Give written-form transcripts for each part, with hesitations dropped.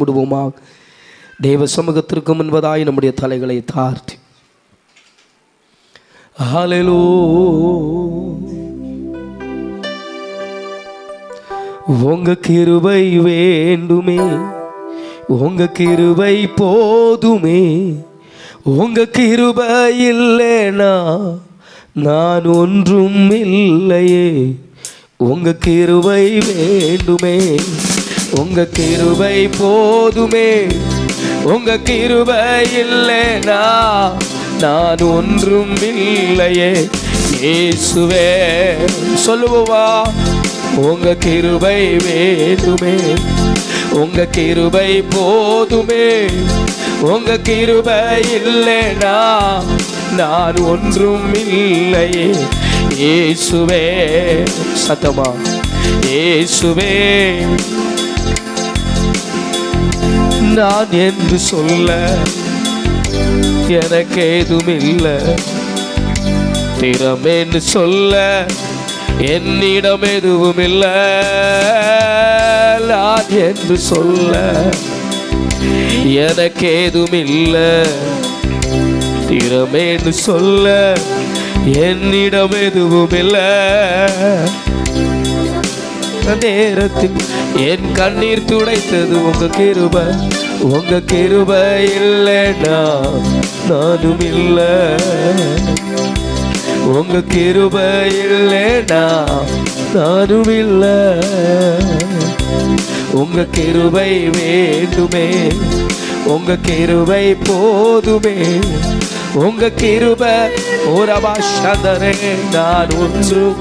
முடுவோமா தேவ சமூகத்திற்கு முன்பதாய் நம்முடைய தலைகளை தாழ்த்தி உங்க கிருபை வேண்டுமே, உங்க கிருபை போதுமே, உங்க கிருபை இல்லைனா நான் ஒன்றும் இல்லையே. உங்க கிருபை வேண்டுமே, உங்க கிருபை போதுமே, உங்க கிருபை இல்லைனா நான் ஒன்றும் இல்லையே. இயேசுவே சொல்லுவா, உங்க கிருபை வேண்டுமே, உங்க கிருபை போதுமே, உங்க கிருபை இல்லைனா நான் ஒன்றும் இல்லையே. இயேசுவே சத்தமா, இயேசுவே நான் என்று சொல்ல எனக்கு ஏதும் இல்லை, திறமேன்னு சொல்ல என்னிடம் எதுவும் இல்லை. நான் என்று சொல்ல எனக்கு ஏதும் இல்லை, திறமேன்னு சொல்ல என்னிடம் எதுவும் இல்லை. நேரத்தில் என் கண்ணீர் துடைத்தது உங்க கிருபை, உங்க கிருபை இல்லைனா நானும் இல்லை. உங்க கிருபை இல்லைனா நானும் இல்லை. உங்க கிருபை வேண்டுமே, உங்க கிருபை போதுமே, உங்க கிருபை ஓரபாஷதரே நான் ஒன்றும்.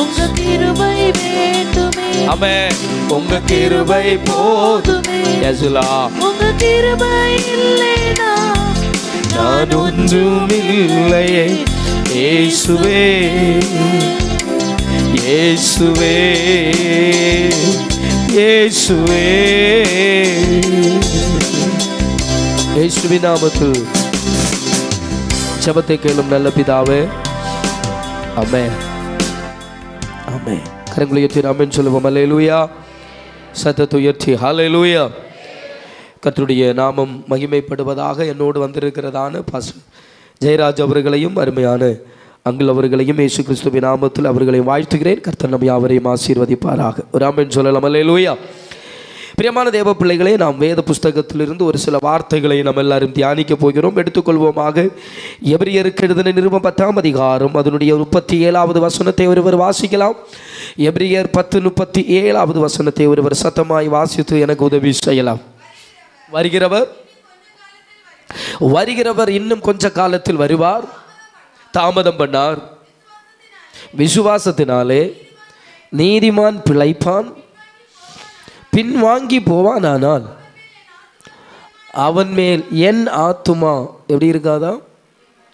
உங்க கிருபை வேண்டுமே, ஆமென். உங்க கிருபை போதுமே, யேசுலா உங்க கிருபை இல்லைனா நான் ஒன்றும் இல்லையே. இயேசுவே இயேசுவே இயேசுவே இயேசுவின் நாமத்தில் ஜெபத்தை கேளும் நல்ல பிதாவே. ஆமென் ஆமென். கரங்களை உயர்த்தி ஆமென் சொல்லுவோம். அல்லேலூயா. சத்தத்தை உயர்த்தி ஹல்லேலூயா. கர்த்தருடைய நாமம் மகிமைப்படுவதாக. என்னோடு வந்திருக்கிறதான பாஸ்டர் ஜெயராஜ் அவர்களையும் அருமையான அங்கிள் அவர்களையும் இயேசு கிறிஸ்துவின் நாமத்தில் அவர்களை வாழ்த்துகிறேன். கர்த்தர் நம் யாவரையும் ஆசீர்வதிப்பாராக. ஒரு ஆமென் சொல்லலாம். அல்லேலூயா. பிரியமான தேவ பிள்ளைகளே, நாம் வேத புஸ்தகத்திலிருந்து ஒரு சில வார்த்தைகளை நாம் எல்லாரும் தியானிக்க போகிறோம். எடுத்துக்கொள்வோமாக. எபிரியருக்கு எழுதின நிருபம் 10ஆம் அதிகாரம் அதனுடைய 37வது வசனத்தை ஒருவர் வாசிக்கலாம். எபிரியர் 10:37வது வசனத்தை ஒருவர் சத்தமாய் வாசித்து எனக்கு உதவி செய்யலாம். வருகிறவர் இன்னும் கொஞ்ச காலத்தில் வருவார், தாமதம் பண்ணார். விசுவாசத்தினாலே நீதிமான் பிழைப்பான், பின்வாங்கி போவானானால் அவன் மேல் என் ஆத்துமா எப்படி இருக்காதா?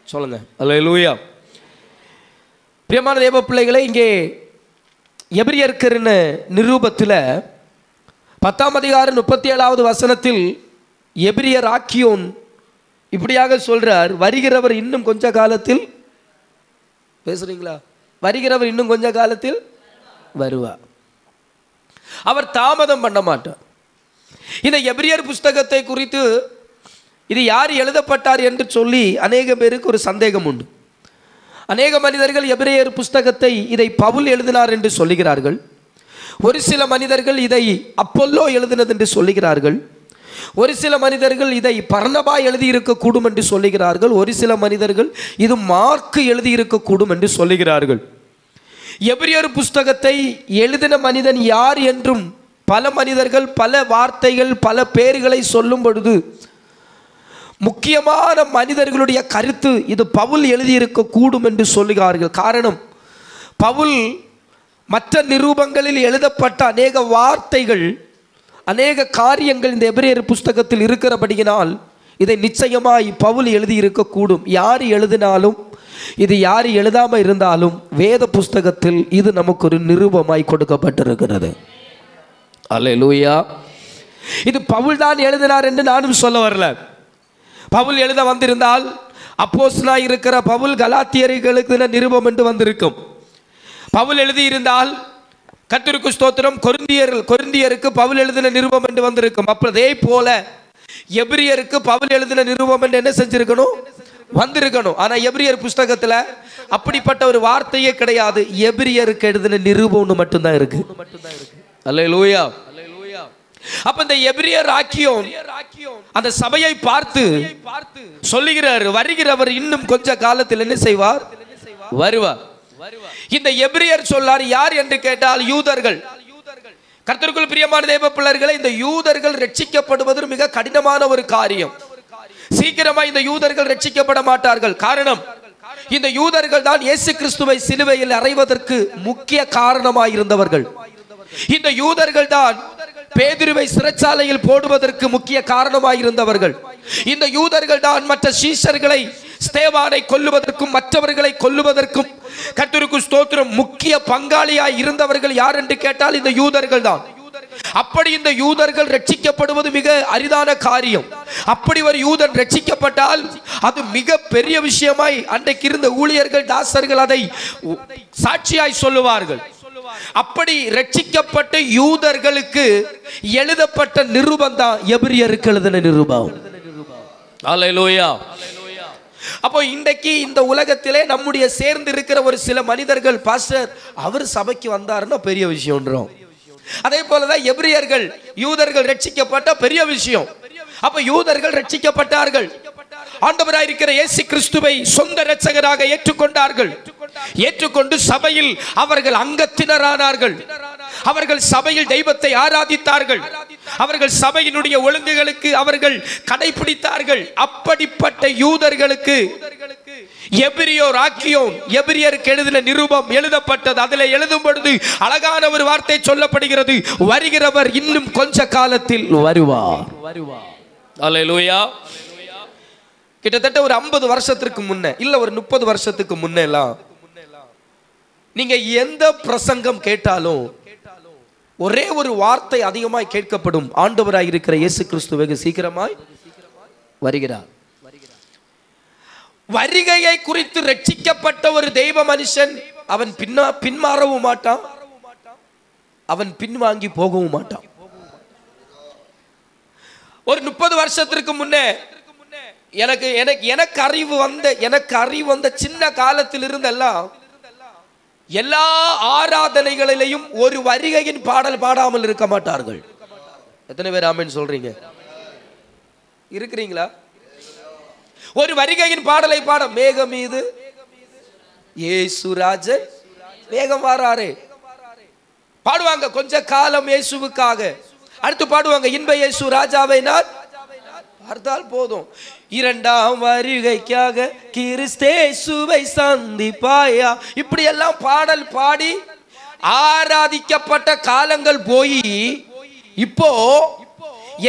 சொல்லுங்க. அல்லேலூயா. பிரியமான தேவ பிள்ளைகளே, இங்கே எபிரியர்க்கிற நிரூபத்தில் 10ஆம் அதிகாரம் 37வது வசனத்தில் எபிரியர் ஆக்கியோன் இப்படியாக சொல்றார், வருகிறவர் இன்னும் கொஞ்ச காலத்தில், பேசுறீங்களா? வருகிறவர் இன்னும் கொஞ்ச காலத்தில் வருவார், அவர் தாமதம் பண்ண மாட்டார். இந்த எபிரியர் புஸ்தகத்தை குறித்து இது யார் எழுதப்பட்டார் என்று சொல்லி அநேக பேருக்கு ஒரு சந்தேகம் உண்டு. அநேக மனிதர்கள் எபிரியர் புஸ்தகத்தை இதை பவுல் எழுதினார் என்று சொல்லுகிறார்கள். ஒரு சில மனிதர்கள் இதை அப்போல்லோ எழுதினது என்று சொல்லுகிறார்கள். ஒரு சில மனிதர்கள் இதை பர்னபா எழுதியிருக்கக்கூடும் என்று சொல்லுகிறார்கள். ஒரு சில மனிதர்கள் இது மார்க்கு எழுதியிருக்கக்கூடும் என்று சொல்லுகிறார்கள். எபிரியர் புஸ்தகத்தை எழுதின மனிதன் யார் என்றும் பல மனிதர்கள் பல வார்த்தைகள் பல பெயர்களை சொல்லும் பொழுது முக்கியமான மனிதர்களுடைய கருத்து இது பவுல் எழுதியிருக்க கூடும் என்று சொல்லுகிறார்கள். காரணம், பவுல் மற்ற நிரூபங்களில் எழுதப்பட்ட அநேக வார்த்தைகள் அநேக காரியங்கள் இந்த எபிரியர் புஸ்தகத்தில் இருக்கிறபடியினால் இதை நிச்சயமாய் பவுல் எழுதியிருக்க கூடும். யார் எழுதினாலும் இது யார் எழுதாமல் இருந்தாலும் வேத புஸ்தகத்தில் இது நமக்கு ஒரு நிரூபமாய் கொடுக்கப்பட்டிருக்கிறது. அல்லேலூயா. இது பவுல் தான் எழுதினார் என்று நானும் சொல்ல வரல. பவுல் எழுத வந்திருந்தால் அப்போஸ்தலனாய் இருக்கிற பவுல் கலாத்தியர்களுக்கு நிருபம் என்று வந்திருக்கும். பவுல் எழுதியிருந்தால் கர்த்தருக்கு ஸ்தோத்திரம். கொரிந்தியருக்கு பவுல் எழுதின நிருபம் என்று வந்திருக்கும். அதே போல எபிரியருக்கு பவுல் எழுதின நிருபம் என்று என்ன செஞ்சிருக்கணும்? வந்திருக்கணும். ஆனா எபிரியர் புஸ்தகத்துல அப்படிப்பட்ட ஒரு வார்த்தையே கிடையாது. எபிரியருக்கு எழுதின நிருபம்னு மட்டும்தான் இருக்கு. அல்லேலூயா. அப்ப இந்த எபிரியர் ஆக்கியோன் அந்த சபையை பார்த்து சொல்லுகிறார், வருகிறவர் இன்னும் கொஞ்ச காலத்தில் என்ன செய்வார்? வருவார். இந்த எபிரியர் சொல்லார் யார் என்று கேட்டால் யூதர்கள். கர்த்தருக்குள் பிரியமான தேவ பிள்ளைகளே, இந்த யூதர்கள் ரட்சிக்கப்படுவது மிக கடினமான ஒரு காரியம். சீக்கிரமா இந்த யூதர்கள் ரட்சிக்கப்பட மாட்டார்கள். காரணம், இந்த யூதர்கள் தான் இயேசு கிறிஸ்துவை சிலுவையில் அறைவதற்கு முக்கிய காரணமாய் இருந்தவர்கள். இந்த யூதர்கள் தான் பேதுருவை சிறைச்சாலையில் போடுவதற்கு முக்கிய காரணமாய் இருந்தவர்கள். இந்த யூதர்கள் தான் மற்ற சீஷர்களை, ஸ்தேவானை கொல்லுவதற்கும் மற்றவர்களை கொல்லுவதற்கும் கர்த்தருக்கு ஸ்தோத்திரம் முக்கிய பங்காளியாய் இருந்தவர்கள் யார் என்று கேட்டால் இந்த யூதர்கள் தான். அப்படி இந்த யூதர்கள் ரட்சிக்கப்படுவது மிக அரிதான காரியம். அப்படி ஒரு யூதன் ரட்சிக்கப்பட்டால் அது மிக பெரிய விஷயமாய் அன்றைக்கு இருந்த ஊழியர்கள், தாசர்கள் அதை சாட்சியாய் சொல்லுவார்கள். அப்படி ரட்சிக்கப்பட்ட யூதர்களுக்கு எழுதப்பட்ட நிருபம் தான் எபிரியருக்கு எழுதின நிருபம். அல்லேலூயா. அப்போ இன்றைக்கு இந்த உலகத்திலே நம்முடைய சேர்ந்து இருக்கிற ஒரு சில மனிதர்கள், பாஸ்டர் அவர் சபைக்கு வந்தாருன்னா பெரிய விஷயம்ன்றோம். அதே போலதான் எபிரியர்கள், யூதர்கள் ரட்சிக்கப்பட்ட பெரிய விஷயம். அப்ப யூதர்கள் ரட்சிக்கப்பட்டார்கள். ஆண்டவராய் இருக்கிற இயேசு கிறிஸ்துவை சொந்த இரட்சகராக ஏற்றுக்கொண்டார்கள். ஏற்றுக்கொண்டு சபையில் அவர்கள் அங்கத்தினரானார்கள். அவர்கள் சபையில் தெய்வத்தை ஆராதித்தார்கள். அவர்கள் சபையினுடைய ஒழுங்குகளுக்கு அவர்கள் கடைபிடித்தார்கள். அப்படிப்பட்ட யூதர்களுக்கு எபிரியருக்கு எழுதின நிருபம் எழுதப்பட்டது. அதில் எழுதும் பொழுது அழகான ஒரு வார்த்தை சொல்லப்படுகிறது, வருகிறவர் இன்னும் கொஞ்ச காலத்தில் வருவார். அல்லேலூயா. கிட்டத்தட்ட ஒரு 50 வருஷத்துக்கு முன்ன, இல்ல ஒரு 30 வருஷத்துக்கு முன்னெல்லாம் நீங்க எந்த பிரசங்கம் கேட்டாலும் ஒரே ஒரு வார்த்தை அதிகமாய் கேட்கப்படும், ஆண்டவராய் இருக்கிற இயேசு கிறிஸ்து வெகு சீக்கிரமாய் வருகிறார். வருகையை குறித்து ரட்சிக்கப்பட்ட ஒரு தெய்வ மனுஷன் அவன் பின்மாறவும் மாட்டான், அவன் பின்வாங்கி போகவும் மாட்டான். ஒரு 30 வருஷத்திற்கு முன்னே எனக்கு அறிவு வந்த சின்ன காலத்தில் இருந்தெல்லாம் எல்லா ஆராதனைகளிலையும் ஒரு வருகையின் பாடல் பாடாமல் இருக்க மாட்டார்கள். எத்தனை பேர் ஆமென் சொல்றீங்க? இருக்கிறீங்களா? ஒரு வருகையின் பாடலை பாட, மேகம் மீது இயேசுராஜன் மேகம் வாராரே பாடுவாங்க. கொஞ்ச காலம் இயேசுவுக்காக. அடுத்து பாடுவாங்க, இன்ப இயேசு ராஜாவை நான் பார்த்தால் போதும். இரண்டாம் வருகைக்காக கிறிஸ்தேசுவை சந்திப்பாயா. இப்படி எல்லாம் பாடல் பாடி ஆராதிக்கப்பட்ட காலங்கள் போய் இப்போ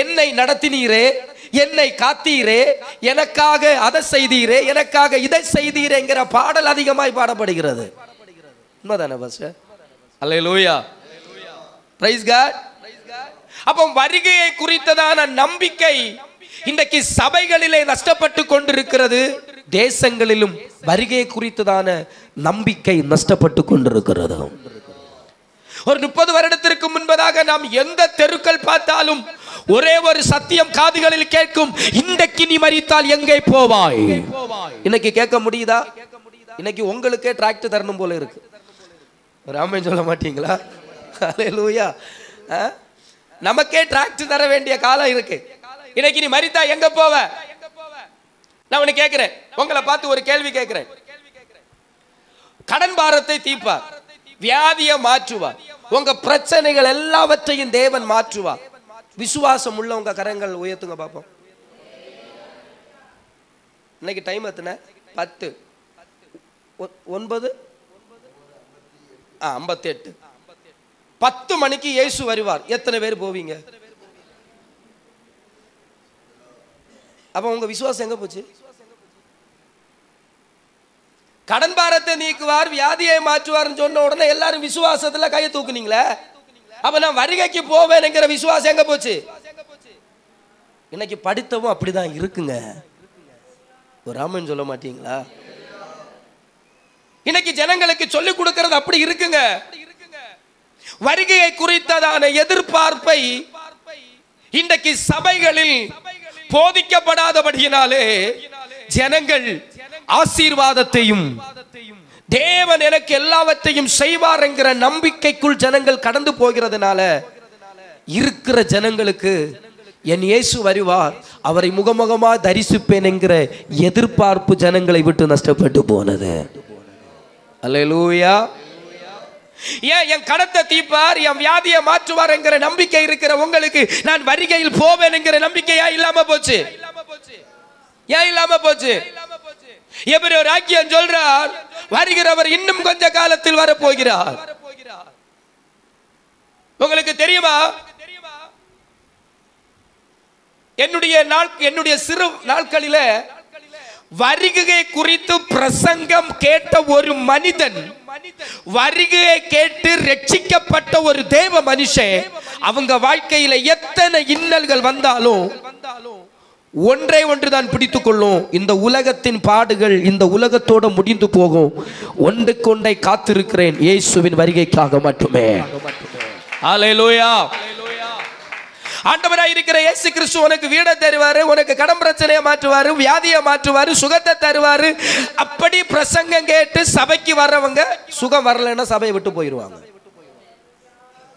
என்னை நடத்தினீரே, என்னை காத்தீரே, எனக்காக அதை செய்தீரே, எனக்காக இதை செய்தீரேங்கிற பாடல் அதிகமாய் பாடப்படுகிறது. உண்மைதானே பாஸ்டர்? அல்லேலூயா. Price God. அப்போ வருகையை குறித்ததான நம்பிக்கை இன்றைக்கு சபைகளிலே நஷ்டப்பட்டு கொண்டிருக்கிறது. தேசங்களிலும் வருகை குறித்ததான நம்பிக்கை நஷ்டப்பட்டு கொண்டிருக்கிறது. ஒரு 30 வருடத்திற்கு முன்பதாக நாம் எந்த தெருக்கள் பார்த்தாலும் ஒரே ஒரு சத்தியம் காதுகளில் கேட்கும், இன்றைக்கு நீ மரித்தால் எங்கே போவாய்? இன்னைக்கு கேட்க முடியுதா? இன்னைக்கு உங்களுக்கே டிராக்டர் தரணும் போல இருக்கு. ராமன் சொல்ல மாட்டீங்களா? அல்லேலூயா. நமக்கே டிராக்டர் தர வேண்டிய காலம் இருக்கு. இன்னைக்கு நீ மரித்தா எங்க போவ? நான் உன்னை கேட்கிறேன், உங்களை பார்த்து ஒரு கேள்வி கேட்கிறேன். கடன் பாரத்தை தீர்ப்பார், வியாதியை மாற்றுவார், உங்க பிரச்சனைகள் எல்லாவற்றையும் தேவன் மாற்றுவார். விசுவாசம் உள்ள உங்க கரங்கள் உயர்த்துங்க பாப்போம். இன்னைக்கு டைம் எத்தனை? 10 9 58. 10 மணிக்கு இயேசு வருவார். எத்தனை பேர் போவீங்க? அப்ப உங்க விசுவாசம் எங்க போச்சு? கடன் பாரத்தை நீக்குவார், வியாதியை மாற்றுவார் சொன்ன உடனே எல்லாரும் விசுவாசத்துல கையை தூக்குனீங்களே. அப்ப நான் வருகைக்கு போவேன்ங்கிற விசுவாசம் எங்க போச்சு? இன்னைக்கு படித்தவும் அப்படிதான் இருக்குங்க. ஒரு ராமன் சொல்ல மாட்டீங்களா? இன்னைக்கு ஜனங்களுக்கு சொல்லிக் கொடுக்கிறது அப்படி இருக்குங்க. வருகையை குறித்ததான எதிர்பார்ப்பை இன்றைக்கு சபைகளில் போதிக்கப்படாதபடியினாலே ஜனங்கள் ஆசீர்வாதத்தையும் தேவன் எனக்கு எல்லாவற்றையும் செய்வார் என்கிற நம்பிக்கைக்குள் ஜனங்கள் கடந்து போகிறதுனால இருக்கிற ஜனங்களுக்கு என் இயேசு வருவார், அவரை முகமுகமா தரிசிப்பேன் என்கிற எதிர்பார்ப்பு ஜனங்களை விட்டு நஷ்டப்பட்டு போனது. அல்லேலூயா. ஏன் என் கடத்தை தீர்ப்பார், என் வியாதியை மாற்றுவார் என்கிற நம்பிக்கை இருக்கிற உங்களுக்கு நான் வருகையில் போவேன் என்கிற நம்பிக்கையா இல்லாம போச்சு? ஏன் இல்லாம போச்சு? எபிரேயர் ஆக்கியன் சொல்றார், வருகிறவர் இன்னும் கொஞ்ச காலத்தில் வரப்போகிறார். உங்களுக்கு தெரியுமா, என்னுடைய சிறு நாட்களில வருகை குறித்து பிரசங்கம் கேட்ட ஒரு மனிதன், வருகையை கேட்டு ரட்சிக்கப்பட்ட ஒரு தேவ மனுஷன், அவங்க வாழ்க்கையில எத்தனை இன்னல்கள் வந்தாலும் ஒன்றை ஒன்றுதான் பிடித்துக் கொள்ளும், இந்த உலகத்தின் பாடுகள் இந்த உலகத்தோட முடிந்து போகும், ஒன்றுக்கொண்டை காத்திருக்கிறேன் இயேசுவின் வருகைக்காக மட்டுமே. அல்லேலூயா. ஆண்டவராய் இருக்கிற இயேசு கிறிஸ்து உனக்கு வீடை தருவாரு, உனக்கு கடன் பிரச்சனையை மாற்றுவாரு, வியாதியை மாற்றுவாரு, சுகத்தை தருவாரு. அப்படி பிரசங்கம் கேட்டு சபைக்கு வர்றவங்க சுகம் வரலன்னா சபையை விட்டு போயிடுவாங்க.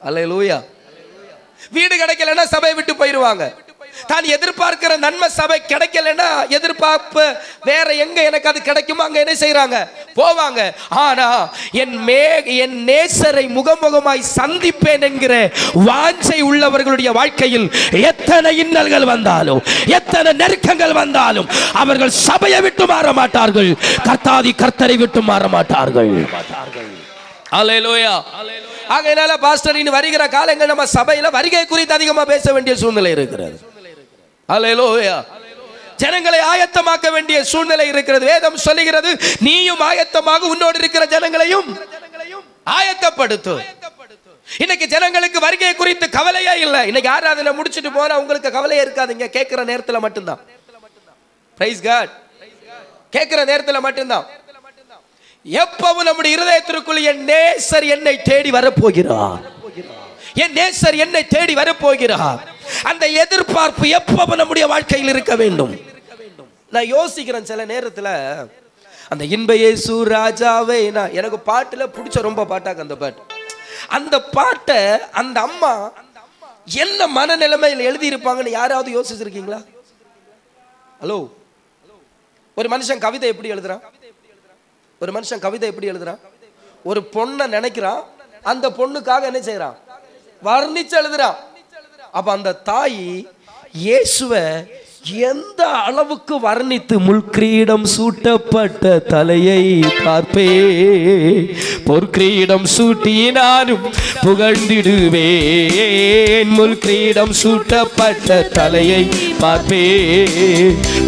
அல்லேலூயா. வீடு கிடைக்கலன்னா சபையை விட்டு போயிடுவாங்க. தான் எதிர்பார்க்கிற நன்மை சபை கிடைக்கலன்னா எதிர்பார்ப்பு வேற எங்க எனக்கு அது கிடைக்குமோ அங்க என்ன செய்யறாங்க, போவாங்க. ஆனா என் நேசரை முகமுகமாய் சந்திப்பேன் என்கிற வாஞ்சை உள்ளவர்களுடைய வாழ்க்கையில் எத்தனை இன்னல்கள் வந்தாலும் எத்தனை நெருக்கங்கள் வந்தாலும் அவர்கள் சபையை விட்டு மாற மாட்டார்கள், கர்த்தாதி கர்த்தரை விட்டு மாற மாட்டார்கள். அல்லேலூயா. ஆகையினால பாஸ்டர் இனி வருகிற காலங்கள் நம்ம சபையில வருகை குறித்து அதிகமா பேச வேண்டிய சூழ்நிலை இருக்கிறது. அல்லேலூயா. ஜனங்களை ஆயத்தமாக்க வேண்டிய சூழ்நிலை இருக்கிறது. வேதம் சொல்லுகிறது, நீயும் ஆயத்தமாக உன்னோடு இருக்கிற ஜனங்களையும் ஆயத்தப்படுத்து. இன்னைக்கு ஜனங்களுக்கு வருகை குறித்து கவலையே இல்லை. இன்னைக்கு ஆராதனை முடிச்சிட்டு போனா உங்களுக்கு கவலையே இருக்காதுங்க, கேட்கிற நேரத்துல மட்டும்தான். Praise God. கேட்கிற நேரத்துல மட்டும்தான். எப்பவும் நம்முடைய இருதயத்திற்குள் என் நேசர் என்னை தேடி வரப்போகிறார், என் நேசர் என்னை தேடி வரப்போகிறார், அந்த எதிர்பார்ப்பு எப்பவும் நம்முடைய வாழ்க்கையில் இருக்க வேண்டும். நான் யோசிக்கிறேன் சில நேரத்துல, அந்த இன்ப இயேசு ராஜாவே, எனக்கு பாட்டுல பிடிச்ச ரொம்ப பாட்டாக்கு அந்த பாட்டு, அந்த பாட்டை அந்த அம்மா என்ன மனநிலைமையில் எழுதி இருப்பாங்கன்னு யாராவது யோசிச்சிருக்கீங்களா? ஹலோ. ஒரு மனுஷன் கவிதை எப்படி எழுதுறான்? ஒரு மனுஷன் கவிதை எப்படி எழுதுறான்? ஒரு பொண்ணை நினைக்கிறான், அந்த பொண்ணுக்காக என்ன செய்யறான், வர்ணிச்சு எழுதுறான். அப்ப அந்த தாய் இயேசுவை எந்த அளவுக்கு வர்ணித்து, முள்கிரீடம் சூட்டப்பட்ட தலையை பார்ப்பே, பொற்கிரீடம் சூட்டினாலும் புகழ்ந்திடுவேன், முள்கிரீடம் சூட்டப்பட்ட தலையை பார்ப்பே,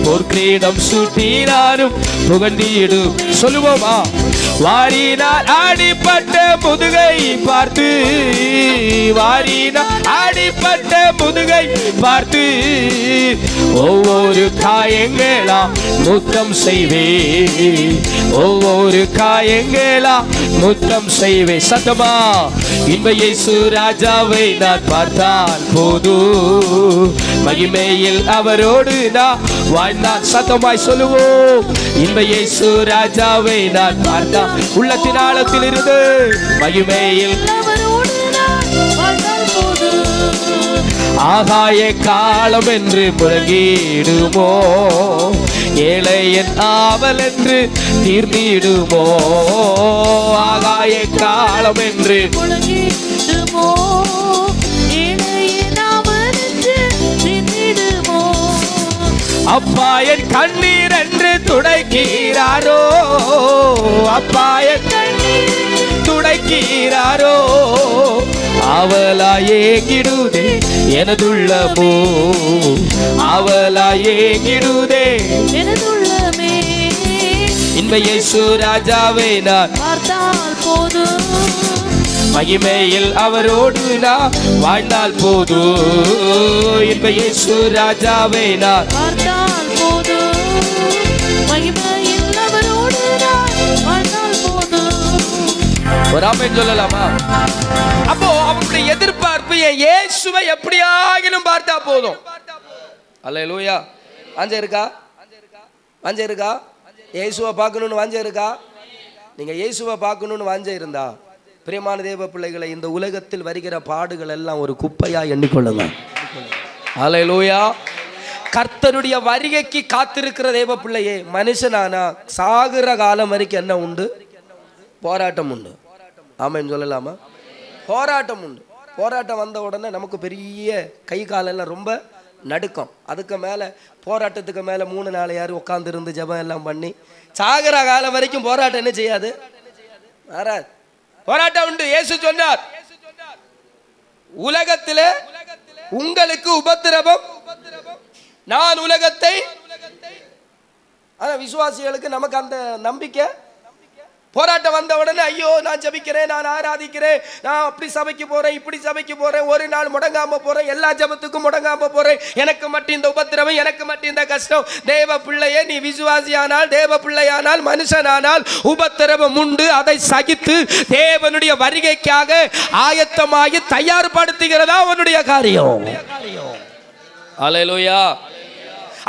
பொற்கிரீடம் சூட்டினாலும் புகழ்ந்திடு. சொல்லுவோமா? வாரினார் ஆடிப்பட்ட முதுகை பார்த்து, வாரினார் ஆடிப்பட்ட முதுகை பார்த்து, ஒவ்வொரு காயங்களா முத்தம் செய்வே, ஒவ்வொரு காயங்களா முத்தம் செய்வே. சத்தமா? இன்ப இயேசு ராஜாவை நான் பார்த்தால் போது, மகிமையில் அவரோடு நான் வாழ்ந்தான். சத்தமாய் சொல்லுவோம், இன்ப இயேசு ராஜாவை நான் பார்த்தால், உள்ளத்தின் ஆழத்தில் இருந்து மகிமையில் ஆகாய காலம் என்று முழங்கிடுமோ, ஏழையன் ஆவல் என்று தீர்ந்திடுமோ, ஆகாய காலம் என்று முழங்கிடுமோ, ஏழையன் ஆவல் என்று தீர்ந்திடுமோ, அப்பா என் கண்ணீர் என்று துடைக்கிறாரோ, அப்பா என் கண்ணீர் துடைக்கிறாரோ, அவளாயேங்கிடுதே எனதுள்ளமோ, அவளாயேங்கிடுதே எனதுள்ளமே, இன்ப இயேசு ராஜாவை நான் பார்த்தால் போதும், மகிமையில் அவரோடு நான் வாழ்ந்தால் போதும், இன்ப இயேசு ராஜாவை நான் பார்த்தால் போதும், மகிமையில் அவரோடு நான் வாழ்ந்தால் போதும். ஒரு ஆமென் சொல்லலாமா? அப்போ எதிர்பார்ப்பு என் இயேசுவை எப்படியாகிலும் பார்த்தா போதும். அல்லேலூயா. வாஞ்சை இருக்கா? வாஞ்சை இருக்கா? இயேசுவை பார்க்கணும்னு வாஞ்சை இருக்கா? நீங்க இயேசுவை பார்க்கணும்னு வாஞ்சை இருந்தா பிரியமான தேவ பிள்ளைகளை, இந்த உலகத்தில் வருகிற பாடுகள் எல்லாம் ஒரு குப்பையா எண்ணிக்கொள்ளுங்க. அல்லேலூயா. கர்த்தருடைய வருகைக்கு காத்திருக்கிற தேவ பிள்ளையே, மனுஷனானா சாகுற காலம் வரைக்கும் என்ன உண்டு? போராட்டம் உண்டு. ஆமாம் சொல்லலாமா? போராட்டம் உண்டு. போராட்டம் வந்த உடனே நமக்கு பெரிய கை காலெல்லாம் ரொம்ப நடுக்கம். அதுக்கு மேலே போராட்டத்துக்கு மேலே 3 நாள் யாரும் உட்காந்து இருந்து ஜபம் எல்லாம் பண்ணி சாகுற காலம் வரைக்கும் போராட்டம் என்ன செய்யாது? மாறாது. போராட்டம் உண்டு. இயேசு சொன்னார், உலகத்திலே உங்களுக்கு உபத்திரவம், நான் உலகத்தை. ஆனா விசுவாசிகளுக்கு நமக்கு அந்த நம்பிக்கை. போராட்டம் வந்த உடனே ஐயோ நான் ஜபிக்கிறேன், நான் ஆராதிக்கிறேன், நான் அப்படி சபைக்கு போறேன், இப்படி சபைக்கு போறேன், ஒரு நாள் முடங்காம போறேன், எல்லா ஜபத்துக்கும் முடங்காம போறேன், எனக்கு மட்டும் இந்த உபத்திரவம், எனக்கு மட்டும் இந்த கஷ்டம். தேவ பிள்ளையே, நீ விசுவாசியானால், தேவ பிள்ளையானால், மனுஷனானால் உபத்திரவம் உண்டு. அதை சகித்து தேவனுடைய வருகைக்காக ஆயத்தமாகி தயார்படுத்துகிறதா அவனுடைய காரியம். அல்லேலூயா.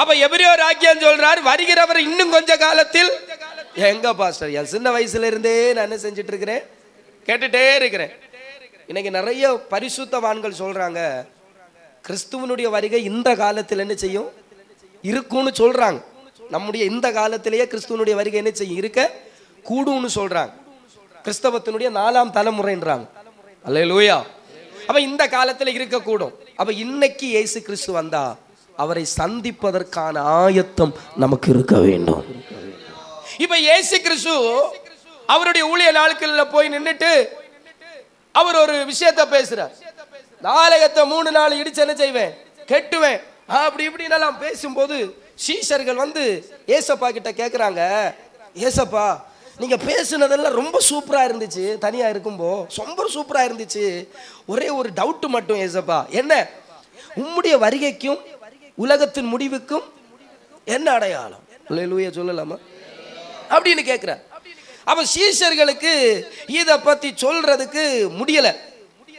அப்ப எபிரேயர் ராக்கியம் சொல்றார், வருகிறவர் இன்னும் கொஞ்ச காலத்தில். எங்க பாஸ்டர், என் சின்ன வயசுல இருந்தே நான் என்ன செஞ்சுட்டு இருக்கிறேன்? கேட்டுட்டே இருக்கிறேன். இன்னைக்கு நிறைய பரிசுத்தவான்கள் சொல்றாங்க, கிறிஸ்துவனுடைய வருகை இந்த காலத்தில் என்ன செய்யும்? இருக்கும்னு சொல்றாங்க. நம்முடைய இந்த காலத்திலேயே கிறிஸ்துவனுடைய வருகை என்ன செய்யும்? இருக்க கூடும்னு சொல்றாங்க. கிறிஸ்தவத்தினுடைய 4ஆம் தலைமுறைன்றாங்க. அல்லேலூயா. அப்ப இந்த காலத்துல இருக்கக்கூடும். அப்ப இன்னைக்கு இயேசு கிறிஸ்து வந்தா அவரை சந்திப்பதற்கான ஆயத்தம் நமக்கு இருக்க வேண்டும். இப்ப இயேசு கிறிஸ்து அவருடைய ஊழிய நாட்கள்ல போய் நின்னுட்டு அவர் ஒரு விஷயத்தை பேசுறார். ஆலயத்தை 3 நாள் இடிச்சு என்ன செய்வேன்? கெட்டுவேன், அப்படி இப்படின்னு எல்லாம் பேசும்போது சீஷர்கள் வந்து ஏசப்பா கிட்ட கேட்குறாங்க, ஏசப்பா நீங்க பேசுனதெல்லாம் ரொம்ப சூப்பரா இருந்துச்சு, தனியா இருக்கும்போ ரொம்ப சூப்பரா இருந்துச்சு, ஒரே ஒரு டவுட் மட்டும் ஏசப்பா, என்ன? உம்முடைய வருகைக்கும் உலகத்தின் முடிவுக்கும் என்ன அடையாளம்? அல்லேலூயா சொல்லலாமா அப்படின்னு கேட்கிறார். அப்ப சீஷர்களுக்கு இத பத்தி சொல்றதுக்கு முடியல.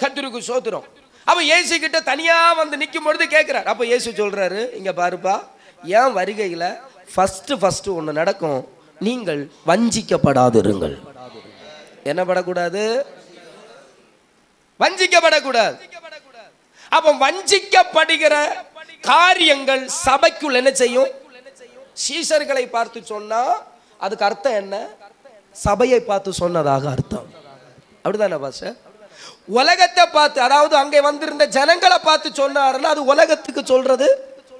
கர்த்தருக்கு ஸ்தோத்திரம். அப்ப இயேசு கிட்ட தனியா வந்து நிக்கும் பொழுது கேட்கிறார். அப்ப இயேசு சொல்றாரு, இங்க பாருப்பா, என் வருகையில ஃபர்ஸ்ட் ஒண்ணு நடக்கும், நீங்கள் வஞ்சிக்கப்படாதிருங்கள். என்ன படக்கூடாது? வஞ்சிக்கப்படக்கூடாது. அப்ப வஞ்சிக்கப்படுகிற காரியங்கள் சபைக்குள் என்ன செய்யும்? சீஷர்களை பார்த்து சொன்னா அதுக்கு அர்த்தம் என்ன? சபையை பார்த்து சொன்னதாக அர்த்தம். அப்படிதானே பாஸ்டர்? உலகத்தை பார்த்து, அதாவது அங்கே வந்திருந்த ஜனங்களை பார்த்து சொன்னாருன்னா அது உலகத்துக்கு சொல்றது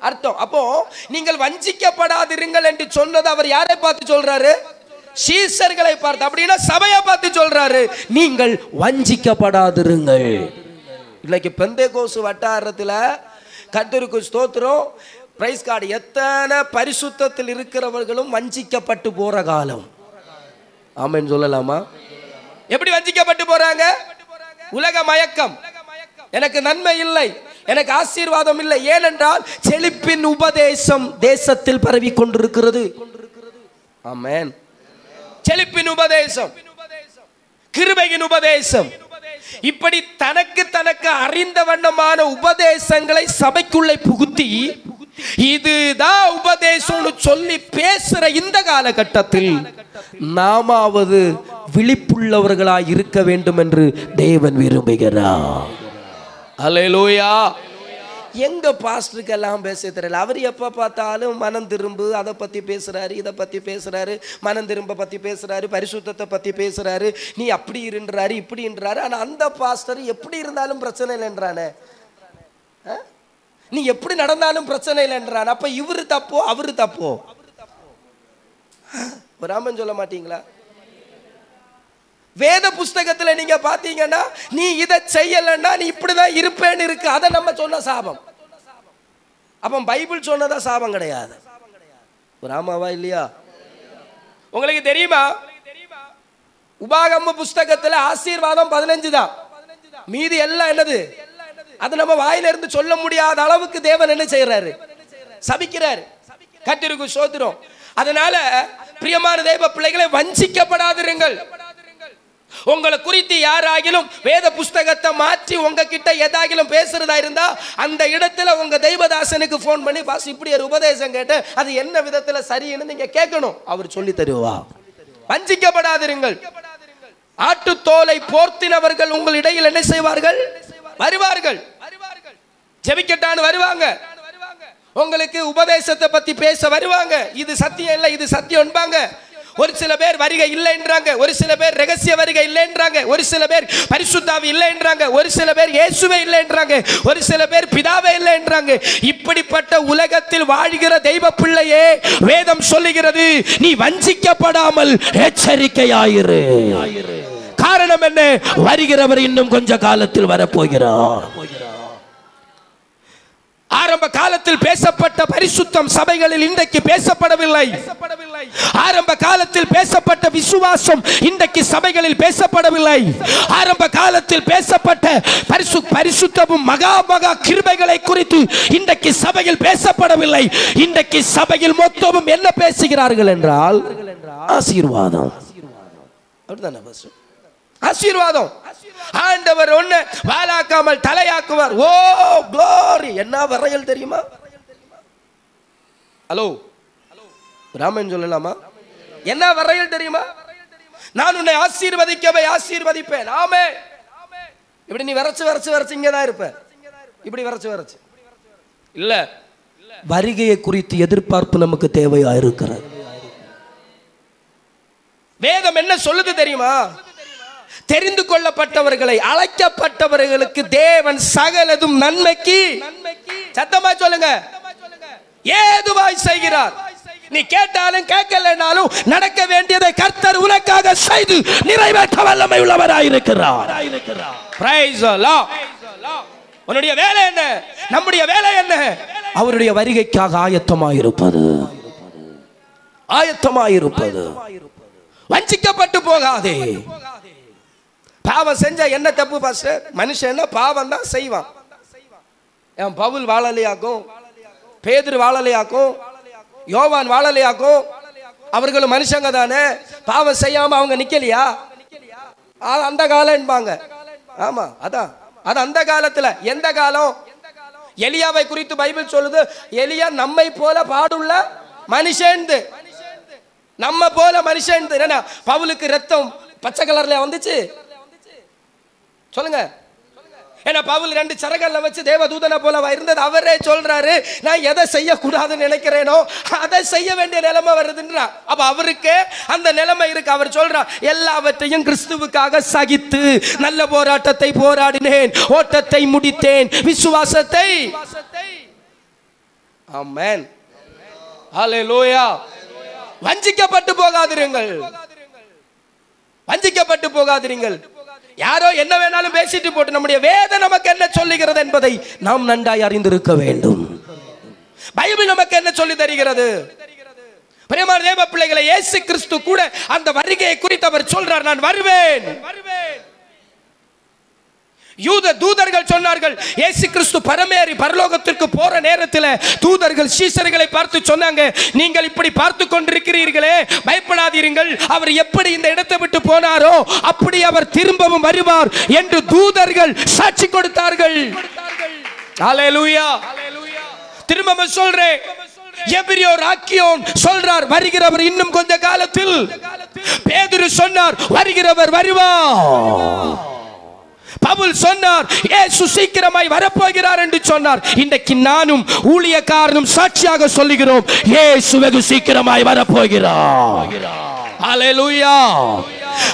அர்த்தம். அப்போ நீங்கள் வஞ்சிக்கப்படாதிருங்கள் என்று சொன்னது அவர் யாரை பார்த்து சொல்றாரு? சீஷர்களை பார்த்து. அப்படின்னா சபையை பார்த்து சொல்றாரு, நீங்கள் வஞ்சிக்கப்படாதிருங்கள். இன்னைக்கு பெந்தேகோஸ்து வட்டாரத்துல கர்த்தருக்கு ஸ்தோத்திரம், பிரைஸ் கார்டு, எத்தனை பரிசுத்தத்தில் இருக்கிறவர்களும் வஞ்சிக்கப்பட்டு போற காலம். ஆமென் சொல்லலாமா? எப்படி வஞ்சிக்கப்பட்டு போறாங்க? உலக மயக்கம், எனக்கு நன்மை இல்லை, எனக்கு ஆசீர்வாதம் இல்லை. ஏனென்றால் செழிப்பின் உபதேசம் தேசத்தில் பரவி கொண்டிருக்கிறது. ஆமென். செழிப்பின் உபதேசம், கிருபையின் உபதேசம், இப்படி தனக்கு அறிந்த வண்ணமான உபதேசங்களை சபைக்குள்ளே புகுத்தி இதுதான் உபதேசம்னு சொல்லி பேசுற இந்த காலகட்டத்தில் நாமாவது விழிப்புள்ளவர்களாய் இருக்க வேண்டும் என்று தேவன் விரும்புகிறார். அல்லேலூயா. எங்க பாஸ்டருக்கு எல்லாம் பேச தெரியல. அவர் எப்ப பார்த்தாலும் மனம் திரும்பு அதை பத்தி பேசுறாரு, இதை பத்தி பேசுறாரு, மனம் திரும்ப பத்தி பேசுறாரு, பரிசுத்தத்தை பத்தி பேசுறாரு, நீ அப்படி இருன்றாரு இப்படின்றாரு. ஆனா அந்த பாஸ்டர் எப்படி இருந்தாலும் பிரச்சனை இல்லைன்றானே, நீ எப்படி நடந்தாலும் பிரச்சனை இல்லைன்றான். அப்ப இவரு தப்போ அவரு தப்போ? ராமன் சொல்ல மாட்டீங்களா? வேத புஸ்தகத்துல நீங்க பாத்தீங்கன்னா நீ இதை செய்யலன்னா நீ இப்படிதான் இருப்பேன்னு இருக்கு. அதை நம்ம சொன்ன சாபம். அப்ப பைபிள் சொன்னதா சாபம் கிடையாது. ராமாவா இல்லையா? உங்களுக்கு தெரியுமா, உபாகம புஸ்தகத்துல ஆசீர்வாதம் 15 தான், மீதி எல்லாம் என்னது? அது நம்ம வாயில இருந்து சொல்ல முடியாத அளவுக்கு தேவன் என்ன செய்யறாரு? சபிக்கிறாரு. கர்த்தருக்கு ஸ்தோத்திரம். அதனால பிரியமான தேவ பிள்ளைகளை வஞ்சிக்கப்படாதிருங்கள். உங்களை குறித்து யாராகிலும் வேத புஸ்தகத்தை மாற்றி உங்ககிட்ட ஏதாகிலும் பேசுறதா இருந்தா அந்த இடத்துல உங்க தெய்வதாசனுக்கு போன் பண்ணி பாஸ் இப்படி ஒரு உபதேசம் கேட்டு அது என்ன விதத்துல சரின்னு நீங்க கேட்கணும். அவர் சொல்லி தருவா. வஞ்சிக்கப்படாதிருங்கள். ஆட்டுத்தோலை போர்த்தினவர்கள் உங்கள் இடையில் என்ன செய்வார்கள்? வருவார்கள். ஜெபிக்கட்டான்னு வருவாங்க. உங்களுக்கு உபதேசத்தை பத்தி பேச வருவாங்க. இது சத்தியம் இல்லை, இது சத்தியம் என்பாங்க. ஒரு சில பேர் வருகை இல்லைன்றாங்க, ஒரு சில பேர் ரகசிய வருகை இல்லைன்றாங்க, ஒரு சில பேர் பரிசுத்தாவி இல்லைன்றாங்க, ஒரு சில பேர் இயேசுவே இல்லைன்றாங்க, ஒரு சில பேர் பிதாவே இல்லைன்றாங்க. இப்படிப்பட்ட உலகத்தில் வாழ்கிற தெய்வ பிள்ளையே வேதம் சொல்லுகிறது, நீ வஞ்சிக்கப்படாமல் எச்சரிக்கையாயிரு. காரணம் என்ன? வருகிறவர் இன்னும் கொஞ்ச காலத்தில் வரப்போகிறார். ஆரம்ப காலத்தில் பேசப்பட்ட பரிசுத்தம் சபைகளில் இன்றைக்கு பேசப்படவில்லை. ஆரம்ப காலத்தில் பேசப்பட்ட விசுவாசம் இன்றைக்கு சபைகளில் பேசப்படவில்லை. ஆரம்ப காலத்தில் பேசப்பட்ட பரிசுத்தமும் மகா மகா கிருபைகளை குறித்து இன்றைக்கு சபையில் பேசப்படவில்லை. இன்றைக்கு சபையில் மொத்தமும் என்ன பேசுகிறார்கள் என்றால் ஆசீர்வாதம். ஆசீர்வாதம். ஆண்டவர் ஒண்ணு வாலாக்காமல் தலையாக்குவார். ஓ glory. என்ன வரையல் தெரியுமா? ஹலோ ராமன் சொல்லலாமா? என்ன வரையல் தெரியுமா? நான் உன்னை ஆசீர்வதிக்கவே ஆசீர்வதிப்பேன். ஆமே. இப்படி நீ வரைச்சு இங்கதான் இருப்ப. இப்படி வரைச்சு இல்ல. வருகையை குறித்து எதிர்பார்ப்பு நமக்கு தேவையா இருக்கிறது. வேதம் என்ன சொல்லுது தெரியுமா? தெரிந்து கொள்ளப்பட்டவர்களை, அழைக்கப்பட்டவர்களுக்கு தேவன் சகலதும் நன்மைக்கு, சத்தமா சொல்லுங்க, ஏதுவாய் செய்கிறார். நீ கேட்டாலும் கேட்கலனாலும் நடக்க வேண்டியதை கர்த்தர் உனக்காக செய்து நிறைவேற்ற வல்லமை உள்ளவராயிருக்கிறார். Praise the Lord. உன்னுடைய வேலை என்ன? நம்முடைய வேலை என்ன? அவருடைய வருகைக்காக ஆயத்தமாயிருப்பது. வஞ்சிக்கப்பட்டு போகாதே. பாவம் செஞ்சா என்ன தப்பு பாஸ்டர்? மனுஷன் பாவம் தான் செய்வான். என் பவுல் வாழலையாக்கும், பேதுரு வாழலையாக்கும், யோவான் வாழலையாக்கும். அவர்களும் மனுஷங்க தானே. பாவம் செய்யாம அவங்க நிக்கலையா? அந்த காலம் என்பாங்க. ஆமா, அதான் அது அந்த காலத்துல. எந்த காலம்? எலியாவை குறித்து பைபிள் சொல்லுது, எலியா நம்மை போல பாடுள்ள மனுஷன், நம்ம போல மனுஷன். என்ன பவுலுக்கு ரத்தம் பச்சை கலர்ல வந்துச்சு சொல்லுங்க. ஏன்னா பவுல் 2 சரகல்ல வச்சு தேவதூதனை போல இருந்தது. அவரே சொல்றாரு, நான் எதை செய்யக்கூடாதுன்னு நினைக்கிறேனோ அதை செய்ய வேண்டிய நிலைமை வருதுன்றா. அப்ப அவருக்கு அந்த நிலைமை இருக்கு. அவர் சொல்றார், எல்லாவற்றையும் கிறிஸ்துவுக்காக சகித்து நல்ல போராட்டத்தை போராடினேன், ஓட்டத்தை முடித்தேன், விசுவாசத்தை. ஆமென். ஹல்லேலூயா. வஞ்சிக்கப்பட்டு போகாதிருங்கள். வஞ்சிக்கப்பட்டு போகாதிருங்கள். யாரோ என்ன வேணாலும் பேசிட்டு போட்டு நம்முடைய வேதம் நமக்கு என்ன சொல்லுகிறது என்பதை நாம் நன்றாய் அறிந்திருக்க வேண்டும். பைபிள் நமக்கு என்ன சொல்லி தருகிறது? பிரியமான தேவ பிள்ளைகளை, இயேசு கிறிஸ்து கூட அந்த வருகையை குறித்து அவர் சொல்றார், நான் வருவேன். யூத தூதர்கள் சொன்னார்கள், இயேசு கிறிஸ்து பரமேறி பரலோகத்திற்கு போற நேரத்தில் தூதர்கள் சீஷர்களை பார்த்து சொன்னாங்க, நீங்கள் இப்படி பார்த்து கொண்டிருக்கிறீர்களே, பயப்படாதீர்கள். அவர் எப்படி இந்த இடத்தை விட்டு போனாரோ அப்படி அவர் திரும்பவும் வருவார் என்று தூதர்கள் சாட்சி கொடுத்தார்கள். ஹல்லேலூயா. திரும்ப சொல்றேன், எபிரியோ ராக்கியோன் சொல்றார், வருகிறவர் இன்னும் கொஞ்ச காலத்தில். பேதுரு சொன்னார், வருகிறவர் வருவார். பவுல் சொன்னார், இயேசு சீக்கிரமாய் வரப்போகிறார் என்று சொன்னார். இன்றைக்கு நானும் ஊழியக்காரனும் சாட்சியாக சொல்லுகிறோம், இயேசு வெகு சீக்கிரமாய் வரப்போகிறார். ஹல்லேலூயா.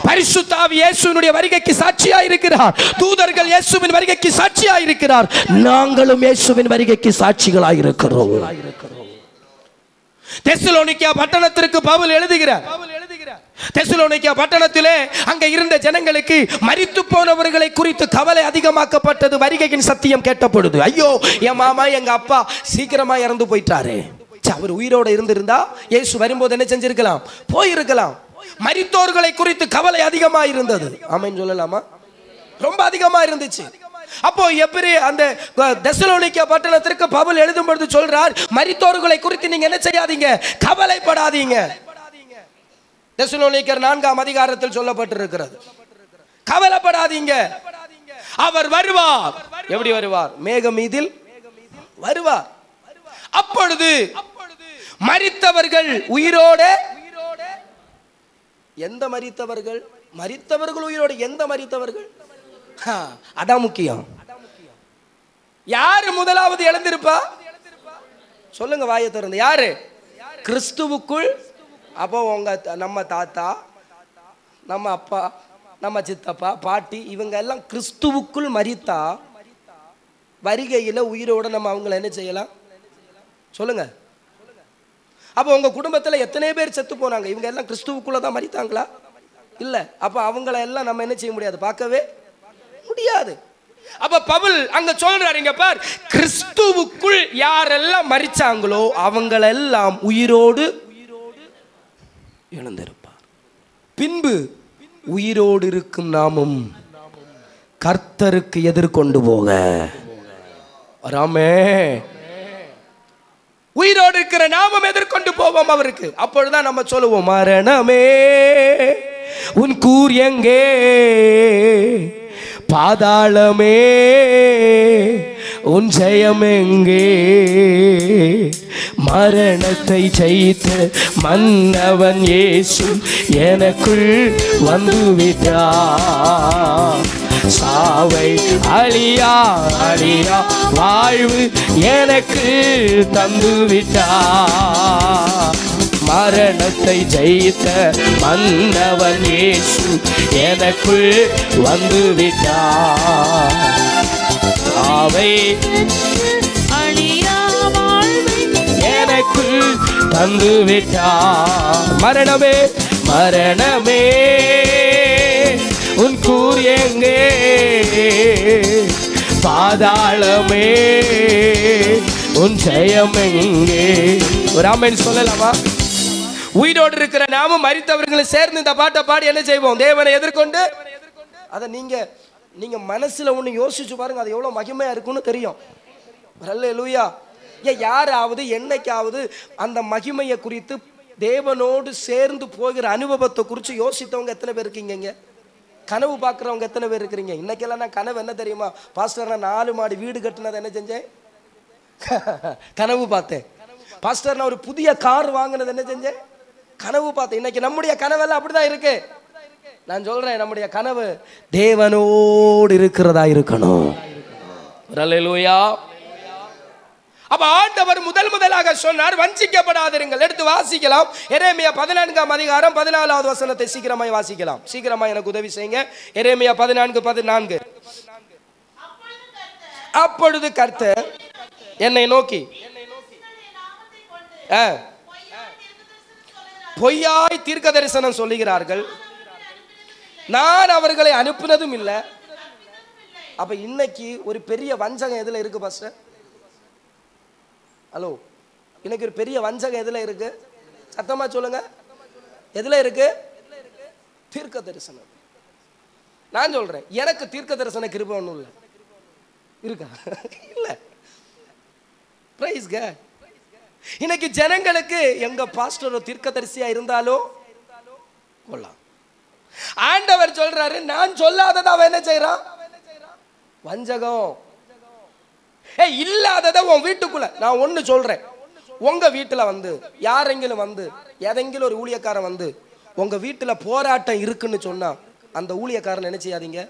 பரிசுத்த ஆவி இயேசுவினுடைய வருகைக்கு சாட்சியாய் இருக்கிறார். தூதர்கள் இயேசுவின் வருகைக்கு சாட்சியாய் இருக்கிறார். நாங்களும் இயேசுவின் வருகைக்கு சாட்சிகளாய் இருக்கிறோம். தெசலோனிக்கா பட்டணத்திற்கு பவுல் எழுதுகிறார். தெசலோனிக்கா பட்டணத்திலே அங்க இருந்த ஜனங்களுக்கு மரித்து போனவர்களை குறித்து கவலை அதிகமாக்கப்பட்டது. வருகையின் சத்தியம் கேட்டபொழுது, ஐயோ என் மாமா எங்க அப்பா சீக்கிரமா இறந்து போயிட்டாரு. அவர் உயிரோட இருந்திருந்தா இயேசு வரும்போது என்ன செஞ்சிருக்கலாம்? போயிருக்கலாம். மரித்தோர்களை குறித்து கவலை அதிகமா இருந்தது. ஆமென் சொல்லலாமா? ரொம்ப அதிகமா இருந்துச்சு. அப்போ எப்படி அந்த தெசலோனிக்கா பட்டணத்திற்கு பவுல் எழுதும் பொழுது சொல்றார், மரித்தோர்களை குறித்து நீங்க என்ன செய்யாதீங்க, கவலைப்படாதீங்க. தெசலோனிக்கர் 4ஆம் அதிகாரத்தில் சொல்லப்பட்டிருக்கிறது. கவலைப்படாதீங்க, அவர் வருவார். எப்படி வருவார்? மேகம் மீதில் வருவார். அப்பொழுது மரித்தவர்கள் உயிரோடு, எந்த மரித்தவர்கள்? மரித்தவர்கள் உயிரோடு. எந்த மரித்தவர்கள்? அதான் முக்கியம். யாரு முதலாவது எழுந்திருப்பா? சொல்லுங்க வாயை திறந்து. யாரு? கிறிஸ்துவுக்குள். அப்போ உங்க நம்ம தாத்தா, நம்ம அப்பா, நம்ம சித்தப்பா, பாட்டி, இவங்க எல்லாம் கிறிஸ்துவுக்குள் மரித்தா வருகையில் உயிரோட நம்ம அவங்கள என்ன செய்யலாம்? சொல்லுங்க. அப்போ உங்க குடும்பத்தில் எத்தனை பேர் செத்து போனாங்க? இவங்க எல்லாம் கிறிஸ்துவுக்குள்ள தான் மரித்தாங்களா? இல்ல. அப்ப அவங்கள எல்லாம் நம்ம என்ன செய்ய முடியாது? பார்க்கவே முடியாது. அப்ப பவுல் அங்க சொல்றாரு, இங்க பார், கிறிஸ்துவுக்குள் யாரெல்லாம் மரிச்சாங்களோ அவங்களெல்லாம் உயிரோடு எழுந்திருப்பார். பின்பு உயிரோடு இருக்கும் நாமும் கர்த்தருக்கு எதிர்கொண்டு போக வராமே. உயிரோடு இருக்கிற நாமும் எதிர்கொண்டு போவோம் அவருக்கு. அப்பொழுதுதான் நம்ம சொல்லுவோம், மரணமே உன் கூர் எங்கே, பாதாளமே உன் ஜெயம் எங்கே, மரணத்தை ஜெயித்த மன்னவன் இயேசு எனக்குள் வந்துவிட்டார். சாவை அழியா அழியா வாழ்வு எனக்கு தந்துவிட்டார். மரணத்தை ஜெயித்த மன்னவன் இயேசு எனக்குள் வந்துவிட்டார். சாவை அழியா வாழ்வை எனக்கு தந்துவிட்டார். மரணமே மரணமே உன் கூர் எங்கே, பாதாளமே உன் ஜெயம் எங்கே. ஒரு ஆமென் சொல்லலாமா? உயிரோடு இருக்கிற நாமும் மரித்தவர்களை சேர்ந்து இந்த பாட்டை பாடி என்ன செய்வோம்? தேவனை எதிர்கொண்டு. அதை நீங்க மனசுல ஒண்ணு யோசிச்சு பாருங்க, அது எவ்வளவு மகிமையா இருக்குன்னு தெரியும். அல்லேலூயா. யாராவது என்னைக்காவது அந்த மகிமையை குறித்து தேவனோடு சேர்ந்து போகிற அனுபவத்தை குறித்து யோசித்தவங்க எத்தனை பேர் இருக்கீங்க? கனவு பார்க்குறவங்க எத்தனை பேர் இருக்கிறீங்க? இன்னைக்கெல்லாம் நான் கனவு என்ன தெரியுமா? பாஸ்டர், நான் 4 மாடி வீடு கட்டினதை என்ன செஞ்சேன்? கனவு பார்த்தேன். பாஸ்டர், நான் ஒரு புதிய கார் வாங்கினது என்ன செஞ்சேன்? கனவு பார்த்தேன். இன்னைக்கு நம்முடைய கனவெல்லாம் அப்படிதான் இருக்கு. நான் சொல்றேன், நம்முடைய கனவு தேவனோடு இருக்கிறதா இருக்கணும். அல்லேலூயா. அப்ப ஆண்டவர் முதலாக சொன்னார், வஞ்சிக்கப்படாதிருங்கள். எடுத்து வாசிக்கலாம். எரேமியா 14ஆம் அதிகாரம் 14வது வசனத்தை சீக்கிரமாய் வாசிக்கலாம். சீக்கிரமாய் எனக்கு உதவி செய்யுங்க. எரேமியா 14:14. அப்பொழுது கர்த்தர் என்னை நோக்கி பொய்யாய் தீர்க்க தரிசனம் சொல்லுகிறார்கள், நான் அவர்களை அனுப்பினதும் இல்லை. அப்ப இன்னைக்கு ஒரு பெரிய வஞ்சகம் எதுல இருக்கு பாஸ்டர்? ஹலோ, இன்னைக்கு ஒரு பெரிய வஞ்சகம் எதுல இருக்கு? சத்தமா சொல்லுங்க. எதுல இருக்கு? தீர்க்க தரிசனம். நான் சொல்றேன், எனக்கு தீர்க்க தரிசன கிருபை ஒண்ணும் இல்லை. இருக்கா? இல்ல. Praise God. இன்னைக்கு ஜனங்களுக்கு எங்க பாஸ்டர் தீர்க்கதரிசியா இருந்தாலோ கொள்ளலாம். ஆண்டவர் சொல்றாரு, நான் சொல்லாததை அவன் என்ன செய்யறான்? வஞ்சகம். இல்லாததை உன் வீட்டுக்குள்ள. நான் ஒண்ணு சொல்றேன், உங்க வீட்டுல வந்து யாரெങ്കിലും வந்து எதெങ്കിലും ஒரு ஊழியக்காரன் வந்து உங்க வீட்டுல போராட்டம் இருக்குன்னு சொன்னா அந்த ஊழியக்காரன் என்ன செய்யாதீங்க,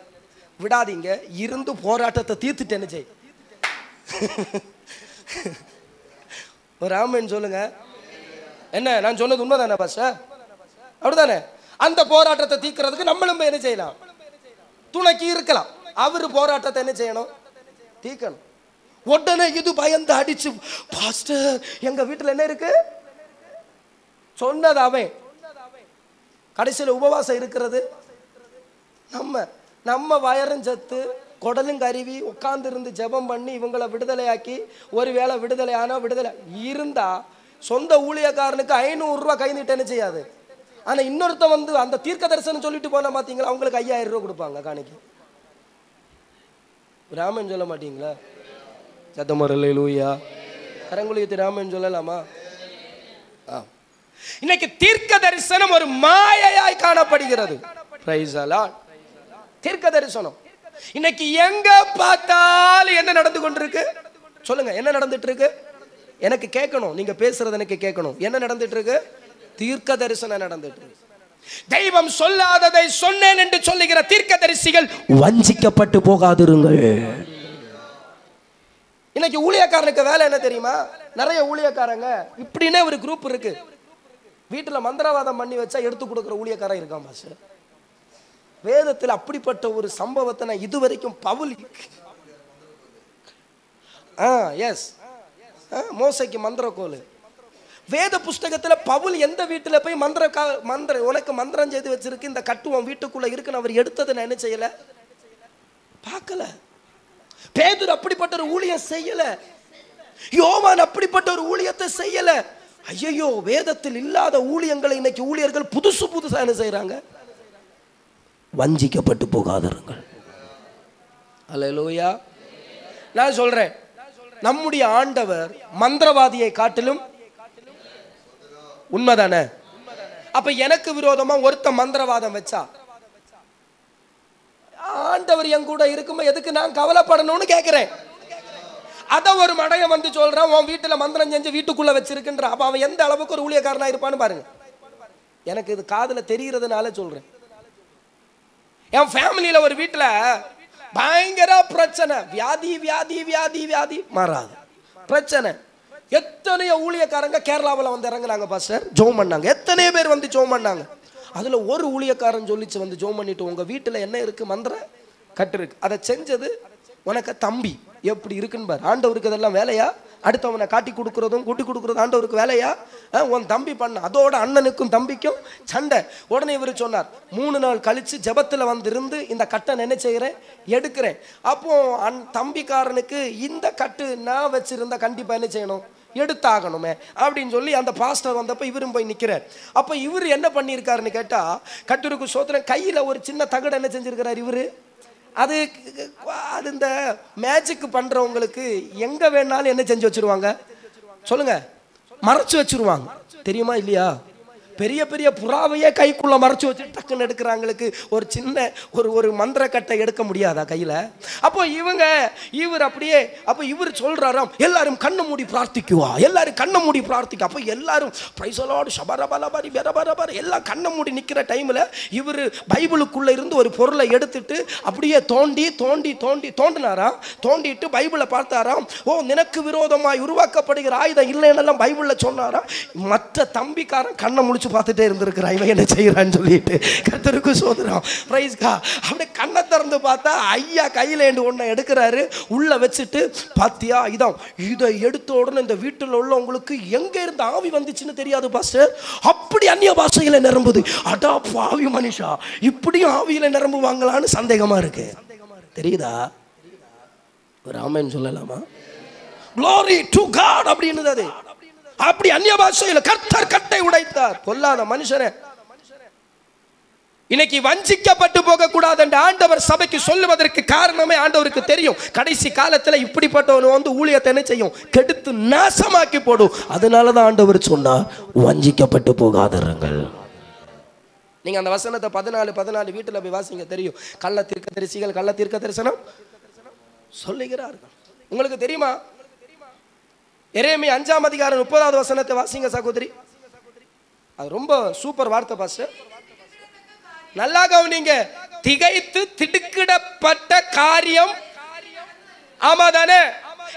விடாதீங்க. இருந்து போராட்டத்தை தீர்த்துட்டு என்ன செய். ஒரு ஆமென் சொல்லுங்க. என்ன நான் சொன்னது உண்மைதானே பாஸ்டர்? அப்படிதானே? அந்த போராட்டத்தை தீர்க்கிறதுக்கு நம்மளும் என்ன செய்யலாம்? துணைக்கு இருக்கலாம். அவரு போராட்டத்தை என்ன செய்யணும்? தீர்க்கணும். உடனே இது பயந்து அடிச்சு, பாஸ்டர் எங்க வீட்டுல என்ன இருக்கு சொன்னது அவன். கடைசியில் உபவாசம் இருக்கிறது நம்ம வயரும் சத்து குடலும் கருவி உட்கார்ந்து இருந்து ஜெபம் பண்ணி இவங்களை விடுதலையாக்கி, ஒருவேளை விடுதலை ஆனா விடுதலை இருந்தா சொந்த ஊழியக்காரனுக்கு 500 ரூபாய் கை நீட்ட என்ன செய்யாது. ஆனா இன்னொருத்த வந்து அந்த தீர்க்க தரிசனம் சொல்லிட்டு போனா பாத்தீங்களா, அவங்களுக்கு 5000 ரூபாய் கொடுப்பாங்க காணிக்கு. ராமன் சொல்ல மாட்டீங்களா? சத்தமரலையா கரங்குழியத்தை ராமன் சொல்லலாமா? இன்னைக்கு தீர்க்க தரிசனம் ஒரு மாயையாய் காணப்படுகிறது. Praise the Lord. தீர்க்க தரிசனம். இன்னைக்கு எங்க பார்த்தாலும் என்ன நடந்து கொண்டிருக்கு சொல்லுங்க? என்ன நடந்துட்டு இருக்கு? எனக்கு கேட்கணும், நீங்க பேசுறது எனக்கு கேட்கணும். என்ன நடந்துட்டு இருக்கு? தீர்க்க தரிசனம் நடந்துட்டு இருக்கு. தெய்வம் சொல்லாததை சொன்னேன் என்று சொல்லுகிற தீர்க்கதரிசிகள் வஞ்சிக்கப்பட்டு போகாதிருங்கள். இன்னைக்கு ஊழியக்காரனுக்கு வேலை என்ன தெரியுமா? நிறைய ஊழியக்காரங்க இப்படின்னே ஒரு குரூப் இருக்கு. வீட்டுல மந்திரவாதம் பண்ணி வச்சா எடுத்து கொடுக்குற ஊழியக்காரன் இருக்கான் பாஸ்டர். வேதத்தில் அப்படிப்பட்ட ஒரு சம்பவத்தை நான் இதுவரைக்கும் பவுல் மோசைக்கு மந்திரக்கோள் வேத புஸ்தகத்துல பவுல் எந்த வீட்டுல போய் மந்திர உனக்கு மந்திரம் செய்து வச்சிருக்கு, இந்த கட்டுவம் வீட்டுக்குள்ள இருக்குன்னு அவர் எடுத்ததை நான் என்ன செய்யல, பார்க்கல. பேதுரு அப்படிப்பட்ட ஒரு ஊழியம் செய்யல. யோவான் அப்படிப்பட்ட ஒரு ஊழியத்தை செய்யல. ஐயோ, வேதத்தில் இல்லாத ஊழியங்களை இன்னைக்கு ஊழியர்கள் புதுசா என்ன செய்யறாங்க? வஞ்சிக்கப்பட்டு போகாதீர்கள். அல்லேலூயா. நான் சொல்றேன், நம்முடைய ஆண்டவர் மந்திரவாதியை காட்டிலும் உண்மைதானே? அப்ப எனக்கு விரோதமா ஒருத்த மந்திரவாதம் வச்சா ஆண்டவர் என் கூட இருக்குமா, எதுக்கு நான் கவலைப்படணும்னு கேட்கிறேன். அத ஒரு மடைய வந்து சொல்றான், உன் வீட்டுல மந்திரம் செஞ்சு வீட்டுக்குள்ள வச்சிருக்கின்ற. அப்ப அவன் எந்த அளவுக்கு ஒரு ஊழியக்காரனா இருப்பான்னு பாருங்க. எனக்கு இது காதுல தெரிகிறதுனால சொல்றேன். என் ஃபேமிலியில ஒரு வீட்டுல பயங்கர பிரச்சனை, வியாதி வியாதி வியாதி வியாதி மாறாது பிரச்சனை. எத்தனையோ ஊழியக்காரங்க கேரளாவில் வந்து இறங்குறாங்க பாஸ்டர், ஜோம் பண்ணாங்க. எத்தனையோ பேர் வந்து ஜோம் பண்ணாங்க. அதுல ஒரு ஊழியக்காரன் சொல்லிச்சு வந்து ஜோம் பண்ணிட்டு, உங்க வீட்டுல என்ன இருக்கு? மந்திர கட்டு இருக்கு. அதை செஞ்சது உனக்கு தம்பி. எப்படி இருக்குன்னு பாரு. ஆண்டவருக்கு அதெல்லாம் வேலையா? அடுத்தவனை காட்டி கொடுக்கறதும் கூட்டி கொடுக்கறதும் ஆண்டவருக்கு வேலையா? உன் தம்பி பண்ண. அதோட அண்ணனுக்கும் தம்பிக்கும் சண்டை. உடனே இவர் சொன்னார், 3 நாள் கழிச்சு ஜபத்துல வந்திருந்து இந்த கட்டை என்ன செய்கிறேன், எடுக்கிறேன். அப்போ தம்பிக்காரனுக்கு இந்த கட்டு நான் வச்சிருந்தா கண்டிப்பா என்ன செய்யணும், எடுத்தாகணுமே அப்படின்னு சொல்லி அந்த பாஸ்டர் வந்தப்ப இவரும் போய் நிற்கிறார். அப்போ இவர் என்ன பண்ணியிருக்காருன்னு கேட்டா, கட்டுருக்கு சோத்திரம் கையில் ஒரு சின்ன தகடு என்ன செஞ்சிருக்கிறார் இவர். அது இந்த மேஜிக் பண்றவங்களுக்கு எங்க வேணாலும் என்ன செஞ்சு வச்சிருவாங்க சொல்லுங்க, மறைச்சு வச்சிருவாங்க. தெரியுமா இல்லையா? பெரிய பெரிய புறாவையே கைக்குள்ள மறைச்சு வச்சு டக்குன்னு எடுக்கிறவங்களுக்கு ஒரு சின்ன ஒரு மந்திர கட்டை எடுக்க முடியாதா கையில? அப்போ இவர் அப்படியே அப்போ இவர் சொல்றாராம், எல்லாரும் கண்ணை மூடி பிரார்த்திக்குவா, எல்லாரும் கண்ணை மூடி பிரார்த்திக்க. அப்போ எல்லாரும் பிரைசலோடு ஷபரபலபரி பெரபரபர எல்லாம் கண்ணை மூடி நிற்கிற டைம்ல இவர் பைபிளுக்குள்ள இருந்து ஒரு பொருளை எடுத்துட்டு அப்படியே தோண்டினாராம். தோண்டிட்டு பைபிளை பார்த்தாராம். ஓ, நினக்கு விரோதமாய் உருவாக்கப்படுகிற ஆயுதம் இல்லைன்னு பைபிள்ல சொன்னாராம். மற்ற தம்பிக்காரன் கண்ணை முடிச்சு பார்த்துட்டே இருந்திருக்கிறான், இவன் என்ன செய்யறான்னு சொல்லிட்டு. கர்த்தருக்கு சோதரம், பிரைஸ் கா. அப்படியே கண்ணை திறந்து பார்த்தா ஐயா கையில ஒண்ணு எடுக்கிறாரு, உள்ள வச்சுட்டு பாத்தியா இதை எடுத்த உடனே இந்த வீட்டில் உள்ளவங்களுக்கு எங்க இருந்து ஆவி வந்துச்சுன்னு தெரியாது பாஸ்டர், அப்படி அந்நிய பாஷையில நிரம்புது. அடா பாவி மனுஷா, இப்படியும் ஆவியில நிரம்புவாங்களான்னு சந்தேகமா இருக்கு. தெரியுதா? ஒரு ஆமென் சொல்லலாமா? Glory to God அப்படின்னு அது. அப்படி அந்நிய பாஷையில கர்த்தர் கட்டை உடைத்தார். பொல்லாத மனுஷனே, இன்னைக்கு வஞ்சிக்கப்பட்டு போக கூடாது என்று ஆண்டவர் சபைக்கு சொல்லுவதற்கு காரணமே ஆண்டவருக்கு தெரியும். கடைசி காலத்துல இப்படிப்பட்டவன் வந்து ஊழியத்தை என்ன செய்யும், கெடுத்து நாசமாக்கி போடும். அதனாலதான் ஆண்டவர் சொன்னார், வஞ்சிக்கப்பட்டு போகாதீர்கள். நீங்க அந்த வசனத்தை 14 வீட்டுல போய் வாசிங்க, தெரியும். கள்ள தீர்க்கதரிசிகள் கள்ள தீர்க்க தரிசனம் சொல்லுகிறார்கள். உங்களுக்கு தெரியுமா? எரேமியா 5ஆம் அதிகாரம் 30வது வசனத்தை வாசிங்க சகோதரி. அது ரொம்ப சூப்பர் வார்த்தை பாஸ்டர், நல்லா கவனிங்க. திகைத்து திடுக்கிடப்பட்ட காரியம். ஆமா தானே?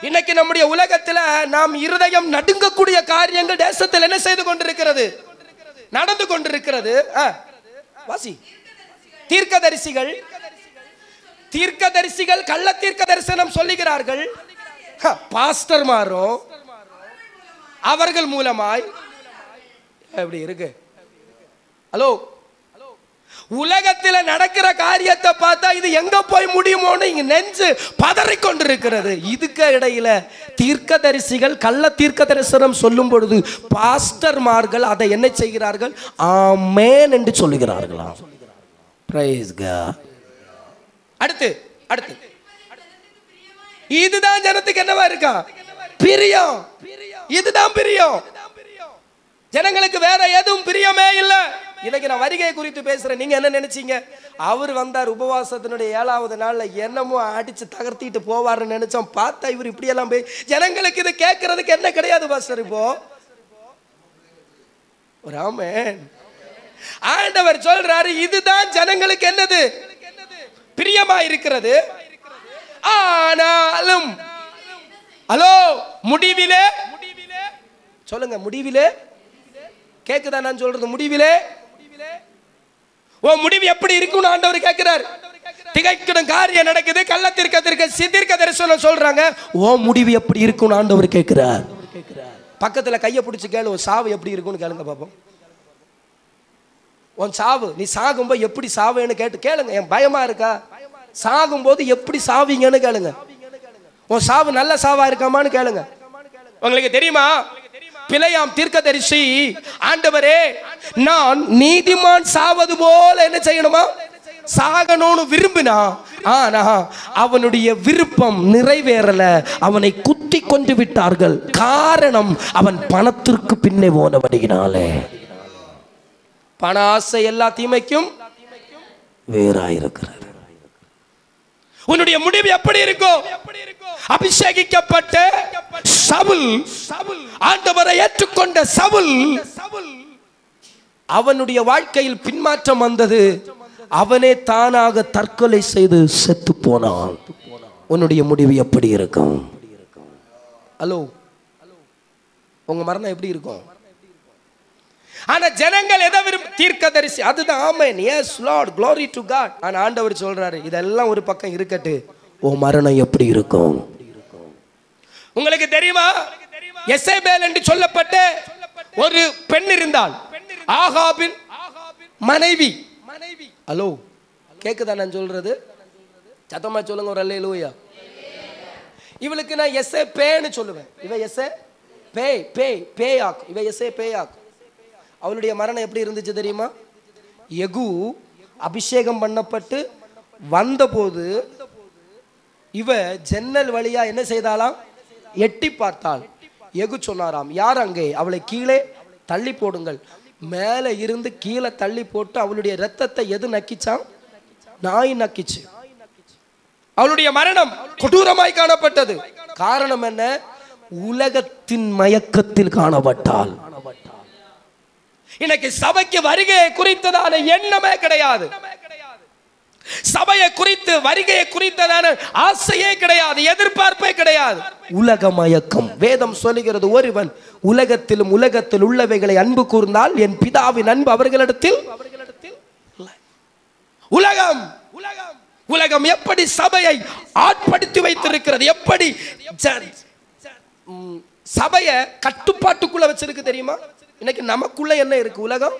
இன்னைக்கு நம்முடைய உலகத்துல நாம் இருதயம் நடுங்கக்கூடிய காரியங்கள் தேசத்தில் என்ன செய்து கொண்டிருக்கிறது, நடந்து கொண்டிருக்கிறது. வாசி. தீர்க்கதரிசிகள் கள்ள தீர்க்க தரிசனம் சொல்லுகிறார்கள். பாஸ்டர்மாரும் அவர்கள் மூலமாய் எப்படி இருக்கு? ஹலோ, உலகத்தில் நடக்கிற காரியத்தை பார்த்தா இது எங்க போய் முடியுமோன்னு இங்க நெஞ்சு பதறி கொண்டிருக்கிறது. இதுக்கு இடையில தீர்க்கதரிசிகள் கள்ள தீர்க்க தரிசனம் சொல்லும் பொழுது பாஸ்டர்மார்கள் அதை என்ன செய்கிறார்கள், ஆமென் என்று சொல்லுகிறார்களாம். Price God. அடுத்து இதுதான் ஜனத்துக்கு என்னவா இருக்கா, பிரியம். இதுதான் பிரியம். ஜனங்களுக்கு வேற எதுவும் பிரியமே இல்லை. இன்னைக்கு நான் வருகை குறித்து பேசுறேன். நீங்க என்ன நினைச்சீங்க? அவர் வந்தார் உபவாசத்தினுடைய 7வது நாள்ல என்னமோ அடிச்சு தகர்த்திட்டு போவாருன்னு நினைச்சோம். பார்த்தா இவர் இப்படி எல்லாம் போய் ஜனங்களுக்கு இது கேட்கறதுக்கு என்ன கிடையாது பாஸ்டர். இப்போ ஆமென். ஆண்டவர் சொல்றாரு இதுதான் ஜனங்களுக்கு என்னது பிரியமா இருக்கிறது. ஆனாலும் ஹலோ முடிவிலே சொல்லுங்க, முடிவிலே கேக்குதா நான் சொல்றது? முடிவிலே ஓ முடிவு எப்படி இருக்கும்னு ஆண்டவர் கேட்கிறார். திகைக்கிடும் காரியம் நடக்குது, கள்ளத்திற்கு சிதீர்க்க தரிசனம் சொல்றாங்க. ஓ முடிவு எப்படி இருக்கும்னு ஆண்டவர் கேட்கிறார். பக்கத்துல கையை பிடிச்சு கேளு, உன் சாவு எப்படி இருக்கும்னு கேளுங்க பாப்போம். உன் சாவு, நீ சாகும்போது எப்படி சாவுன்னு கேளுங்க. என் பயமா இருக்கா? சாகும்போது எப்படி சாவீங்கன்னு கேளுங்க. உன் சாவு நல்ல சாவா இருக்காமான்னு கேளுங்க. உங்களுக்கு தெரியுமா, பிழையாம் தீர்க்கதரிசி ஆண்டவரே நான் நீதிமான் சாவது போல என்ன செய்யணுமா சாகணும்னு விரும்பினா, ஆனா அவனுடைய விருப்பம் நிறைவேறல. அவனை குத்தி கொண்டு விட்டார்கள். காரணம் அவன் பணத்திற்கு பின்னே போனபடியினாலே. பண ஆசை எல்லா தீமைக்கும் வேறாயிருக்கிறது. உன்னுடைய முடிவு எப்படி இருக்கும்? அபிஷேகிக்கப்பட்ட சவுல், ஆண்டவரை ஏற்றுக்கொண்ட சவுல், அவனுடைய வாழ்க்கையில் பின்மாற்றம் வந்தது. அவனே தானாக தற்கொலை செய்து செத்து போனான். உன்னுடைய முடிவு எப்படி இருக்கும்? ஹலோ, உங்க மரணம் எப்படி இருக்கும்? ஆனா ஜனங்கள் எதை விரும்ப? தீர்க்கதரிசி. அதுதான் amen. Yes Lord, glory to God. ஆனா ஆண்டவர் சொல்றாரு இதெல்லாம் ஒரு பக்கம் இருக்கட்டு, ஓ மரணம் எப்படி இருக்கும்? உங்களுக்கு தெரியுமா, எசேபேல் என்று சொல்லப்பட்ட ஒரு பெண் இருந்தாள், ஆகாபின் மனைவி. ஹலோ கேக்குதா நான் சொல்றது? சத்தமா சொல்லுங்க ஒரு அல்லேலூயா. இவளுக்கு நான் எஸ்ஏ பேன்னு சொல்லுவேன். இவ எஸ்ஏ பேய் பேய் பேயாக்கும். இவ எஸ்ஏ பேயாக்கும். அவளுடைய மரணம் எப்படி இருந்துச்சு தெரியுமா? யெகூ அபிஷேகம் பண்ணப்பட்டு வந்தபோது இவ ஜன்னல் வழியா என்ன செய்தாலாம்? எட்டி பார்த்தாள். யெகூ சொன்னாராம், யார் அங்கே? அவளை கீழே தள்ளி போடுங்கள். மேலே இருந்து கீழே தள்ளி போட்டு அவளுடைய ரத்தத்தை எது நக்கிச்சான்? நாய் நக்கிச்சு. அவளுடைய மரணம் கொடூரமாய் காணப்பட்டது. காரணம் என்ன? உலகத்தின் மயக்கத்தில் காணப்பட்டாள். இன்னைக்கு சபைக்கு வருகை குறித்ததான எண்ணமே கிடையாது. சபையை குறித்து வருகையை குறித்ததான ஆசையே கிடையாது, எதிர்பார்ப்பே கிடையாது. உலக மயக்கம். வேதம் சொல்லுகிறது, ஒருவன் உலகத்திலும் உலகத்தில் உள்ளவைகளை அன்பு கூர்ந்தால் என் பிதாவின் அன்பு அவர்களிடத்தில். உலகம் உலகம் எப்படி சபையை ஆட்படுத்தி வைத்திருக்கிறது, எப்படி சபையை கட்டுப்பாட்டுக்குள்ள வச்சிருக்கு தெரியுமா? இன்னைக்கு நமக்குள்ள என்ன இருக்கு? உலகம்.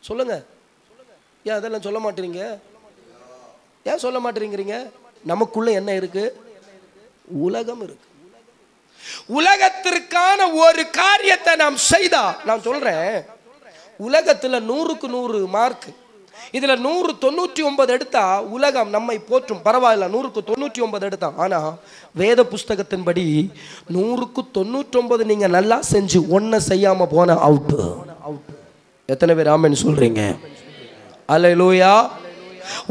சொல்லுங்க, ஏன் அதெல்லாம் சொல்ல மாட்டீங்க? ஏன் சொல்ல மாட்டீங்க? நமக்குள்ள என்ன இருக்கு? உலகம் இருக்கு. உலகத்திற்கான ஒரு காரியத்தை நாம் செய்தா, நான் சொல்றேன், உலகத்துல 100க்கு 100 மார்க். இதுல 199 எடுத்தா உலகம் நம்மை போற்றும். பரவாயில்ல, 100க்கு 99 எடுத்தா. ஆனா வேத புஸ்தகத்தின்படி 100க்கு 99 நீங்க நல்லா செஞ்சு ஒன்ன செய்யாம போன அவுட். எத்தனை பேர் ஆமென் சொல்றீங்க? அல்லேலூயா.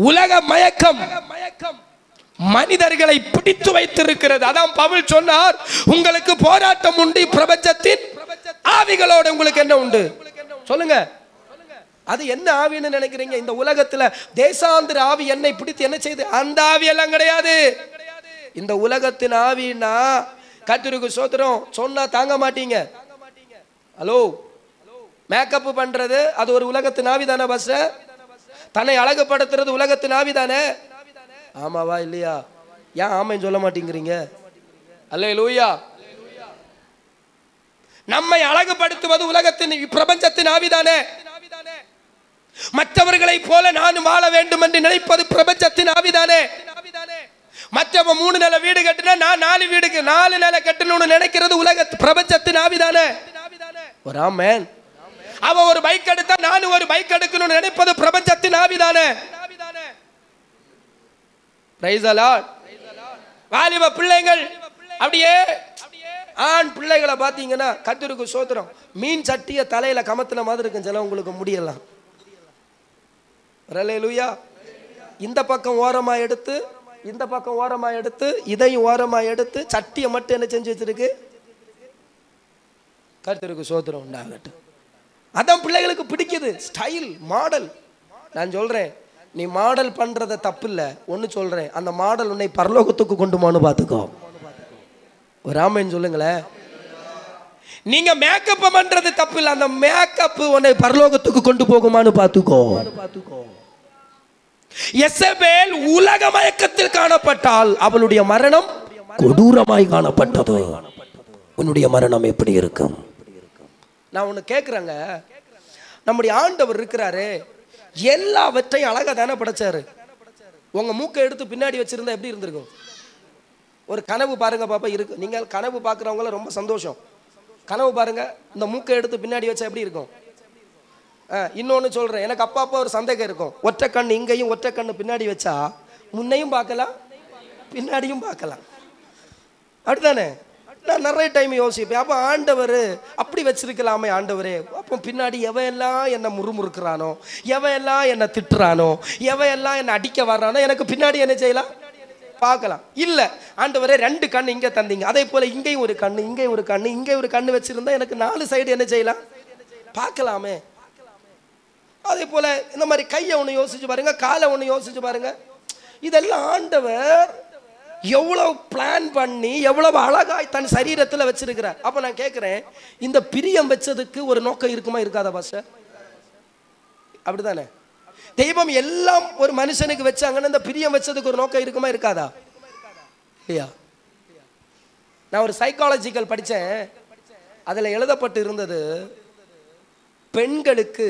உலக மயக்கம் மனிதர்களை பிடித்து வைத்திருக்கிறது. அதான் பவுல் சொன்னார், உங்களுக்கு போராட்டம் உண்டு பிரபஞ்சத்தின் ஆவிகளோடு. உங்களுக்கு என்ன உண்டு? சொல்லுங்க, அது என்ன ஆவின்னு நினைக்கிறீங்க? இந்த உலகத்துல தேசாந்திர ஆவி என்னை பிடித்து என்ன செய்து? அந்த ஆவி எல்லாம் கிடையாது. இந்த உலகத்தின் ஆவின்னா கர்த்தருக்கு ஸ்தோத்திரம் சொன்னா தாங்க மாட்டீங்க. ஹலோ, மேக்கப் பண்றது அது ஒரு உலகத்தின் ஆவி தானே? பஸ் தன்னை அழகுபடுத்துறது உலகத்தின் ஆவி தானே? ஆமாவா இல்லையா? ஏன் ஆமைன்னு சொல்ல மாட்டேங்கிறீங்க? அல்லேலூயா. நம்மை அழகுபடுத்துவது உலகத்தின் பிரபஞ்சத்தின் ஆவிதானே. மற்றவர்களை போல நான் வாழ வேண்டும் என்று நினைப்பது பிரபஞ்சத்தின் ஆவிதானே. மற்றவன் 3 நிலை வீடு கட்டினா நான் 4 நிலை கட்டணும்னு நினைக்கிறது பிரபஞ்சத்தின் ஆவிதானே. ஒரு ஆமென். அவன் ஒரு பைக் எடுத்தா நான் ஒரு பைக் எடுக்கணும்னு நினைப்பது பிரபஞ்சத்தின் ஆவிதானே. Praise the Lord. வாலிப பிள்ளைகள் அப்படியே ஆண் பிள்ளைகளை பார்த்தீங்கன்னா கர்த்தருக்கு சோத்திரம், மீன் சட்டிய தலையில கமத்தின மாதிரி இருக்கும் சில உங்களுக்கு முடியலாம். அல்லேலூயா. இந்த பக்கம் ஓரமா எடுத்து, இந்த பக்கம் ஓரமா எடுத்து, இதையும் ஓரமா எடுத்து சட்டியை மட்டும் என்ன செஞ்சு வச்சிருக்கு? கர்த்தருக்கு சோத்திரம் உண்டாகட்டும். அதான் பிள்ளைகளுக்கு பிடிக்குது, ஸ்டைல், மாடல். நான் சொல்றேன், நீ மாடல் பண்றத தப்பு இல்லை. ஒன்னு சொல்றேன், அந்த மாடல் உன்னை பரலோகத்துக்கு கொண்டுமான்னு பார்த்துக்கோ. ஒரு ஆமென் சொல்லுங்களேன். நீங்க மேக்கப் பண்றது தப்பு இல்லை, அந்த மேக்கப் உன்னை பரலோகத்துக்கு கொண்டு போகுமான்னு பார்த்துக்கோ. யெசபேல் உலக மயக்கத்தில் காணப்பட்டால் அவளுடைய மரணம் கொடூரமாய் காணப்பட்டது. உன்னுடைய மரணம் எப்படி இருக்கும்? நான் ஒன்று கேட்குறேங்க, நம்முடைய ஆண்டவர் இருக்கிறாரு, எல்லாவற்றையும் அழகா தானே படைச்சாரு. உங்க மூக்கை எடுத்து பின்னாடி வச்சிருந்தா எப்படி இருந்திருக்கும்? ஒரு கனவு பாருங்க பாப்பா இருக்கு. நீங்கள் கனவு பார்க்குறவங்கள ரொம்ப சந்தோஷம். கனவு பாருங்க, இந்த மூக்கை எடுத்து பின்னாடி வச்சா எப்படி இருக்கும்? இன்னொன்று சொல்றேன், எனக்கு அப்பா ஒரு சந்தேகம் இருக்கும். ஒற்றை கண் இங்கேயும் ஒற்றை கண்ணு பின்னாடி வச்சா முன்னையும் பார்க்கலாம் பின்னாடியும் பார்க்கலாம், அப்படித்தானே? நான் நிறைய டைம் யோசிப்பேன், அப்போ ஆண்டவர் அப்படி வச்சிருக்கலாமே ஆண்டவரே. அப்போ பின்னாடி எவையெல்லாம் என்னை முறுமுறுக்கிறானோ, எவையெல்லாம் என்னை திட்டுறானோ, எவையெல்லாம் என்னை அடிக்க வர்றானோ, எனக்கு பின்னாடி என்ன செய்யலாம்? பார்க்கலாம். இல்லை ஆண்டவரே, 2 கண் இங்கே தந்தீங்க, அதே போல இங்கேயும் ஒரு கண்ணு, இங்கேயும் ஒரு கண்ணு, இங்கேயும் ஒரு கண்ணு வச்சிருந்தா எனக்கு 4 சைடு என்ன செய்யலாம்? பார்க்கலாமே. அதே போல இந்த மாதிரி கையை ஒன்று யோசிச்சு பாருங்க, காலை ஒன்று யோசிச்சு பாருங்க. இதெல்லாம் ஆண்டவர் எவ்வளவு பிளான் பண்ணி எவ்வளவு அழகாய் தன் சரீரத்தில் வச்சிருக்கிறார். அப்ப நான் கேட்கிறேன், இந்த பிரியம் வச்சதுக்கு ஒரு நோக்கம் இருக்குமா இருக்காதா பாஸ்டர்? அப்படித்தானே? தெய்வம் எல்லாம் ஒரு மனுஷனுக்கு வச்சாங்கன்னா இந்த பிரியம் வச்சதுக்கு ஒரு நோக்கம் இருக்குமா இருக்காதா? இல்லையா? நான் ஒரு சைக்காலஜிக்கல் படித்தேன், அதில் எழுதப்பட்டு இருந்தது, பெண்களுக்கு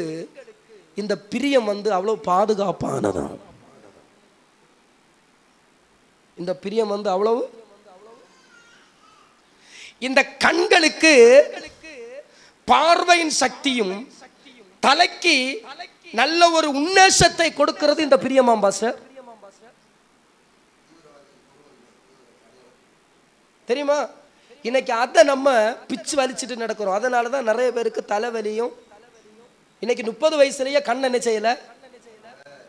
இந்த பிரியம் அவ்வளோ பாதுகாப்பானது. இந்த பிரியம் அவ்வளவு, இந்த கண்களுக்கு பார்வையின் சக்தியும் தலைக்கு நல்ல ஒரு உன்னேசத்தை கொடுக்கிறது இந்த பிரியமாம் பாஸ்டர். தெரியுமா? இன்னைக்கு அதை நம்ம பிச்சு வலிச்சுட்டு நடக்கிறோம். அதனால தான் நிறைய பேருக்கு தலைவலியும். இன்னைக்கு 30 வயசுலயே கண் என்ன செய்யல?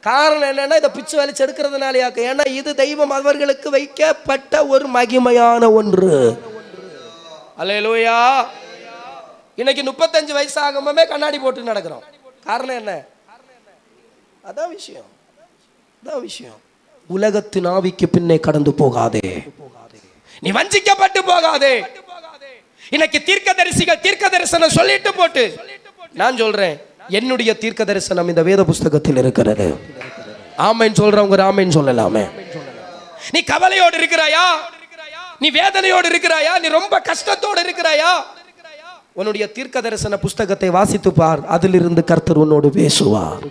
காரணம் என்னன்னா இதை பிச்சு வலிச்சு எடுக்கிறதுனாலயாக்க. ஏன்னா இது தெய்வம் அவர்களுக்கு வைக்கப்பட்ட ஒரு மகிமையான ஒன்று. அல்லேலூயா. இன்னைக்கு 35 வயசு ஆகுமே கண்ணாடி போட்டு நடக்கிறோம். காரணம் என்ன? அதான் விஷயம், அதான் விஷயம். உலகத்தின் ஆவிக்கு பின்னே கடந்து போகாதே, நீ வஞ்சிக்கப்பட்டு போகாதே. இன்னைக்கு தீர்க்க தரிசிகள் தீர்க்க தரிசனம் சொல்லிட்டு போட்டு, நான் சொல்றேன், என்னுடைய தீர்க்க தரிசனம் இந்த வேத புஸ்தகத்தில் இருக்கிறது. ஆமென் சொல்றவங்க ஆமென் சொல்லலாமே. நீ கவலையோடு இருக்கிறாயா? நீ வேதனையோடு இருக்கிறாயா? நீ ரொம்ப கஷ்டத்தோடு இருக்கிறாயா? உன்னுடைய தீர்க்க தரிசன புஸ்தகத்தை வாசித்து பார், அதிலிருந்து கர்த்தர் உன்னோடு பேசுவார்.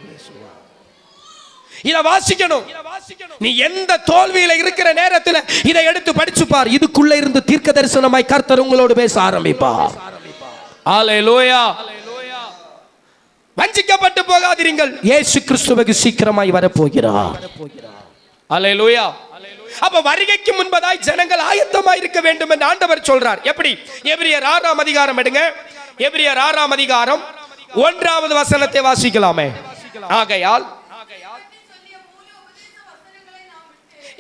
இதை வாசிக்கணும். நீ எந்த தோல்வியில இருக்கிற நேரத்தில் இதை எடுத்து படிச்சு பார், இதுக்குள்ள இருந்து தீர்க்க தரிசனமாய் கர்த்தர் உங்களோடு பேச ஆரம்பிப்பார். அல்லேலூயா. வஞ்சிக்கப்பட்டு போகாதீர்கள், இயேசு கிறிஸ்துவுக்கு சீக்கிரமாய் வரப்போகிறார். அல்லேலூயா. அப்ப வருகைக்கு முன்பதாய் ஜனங்கள் ஆயத்தமாய் இருக்க வேண்டும் என்று ஆண்டவர் சொல்றார். எப்படி? எபிரியர் 6ஆம் அதிகாரம் எடுங்க. எபிரியர் 6ஆம் அதிகாரம் 1வது வசனத்தை வாசிக்கலாமே. ஆகையால்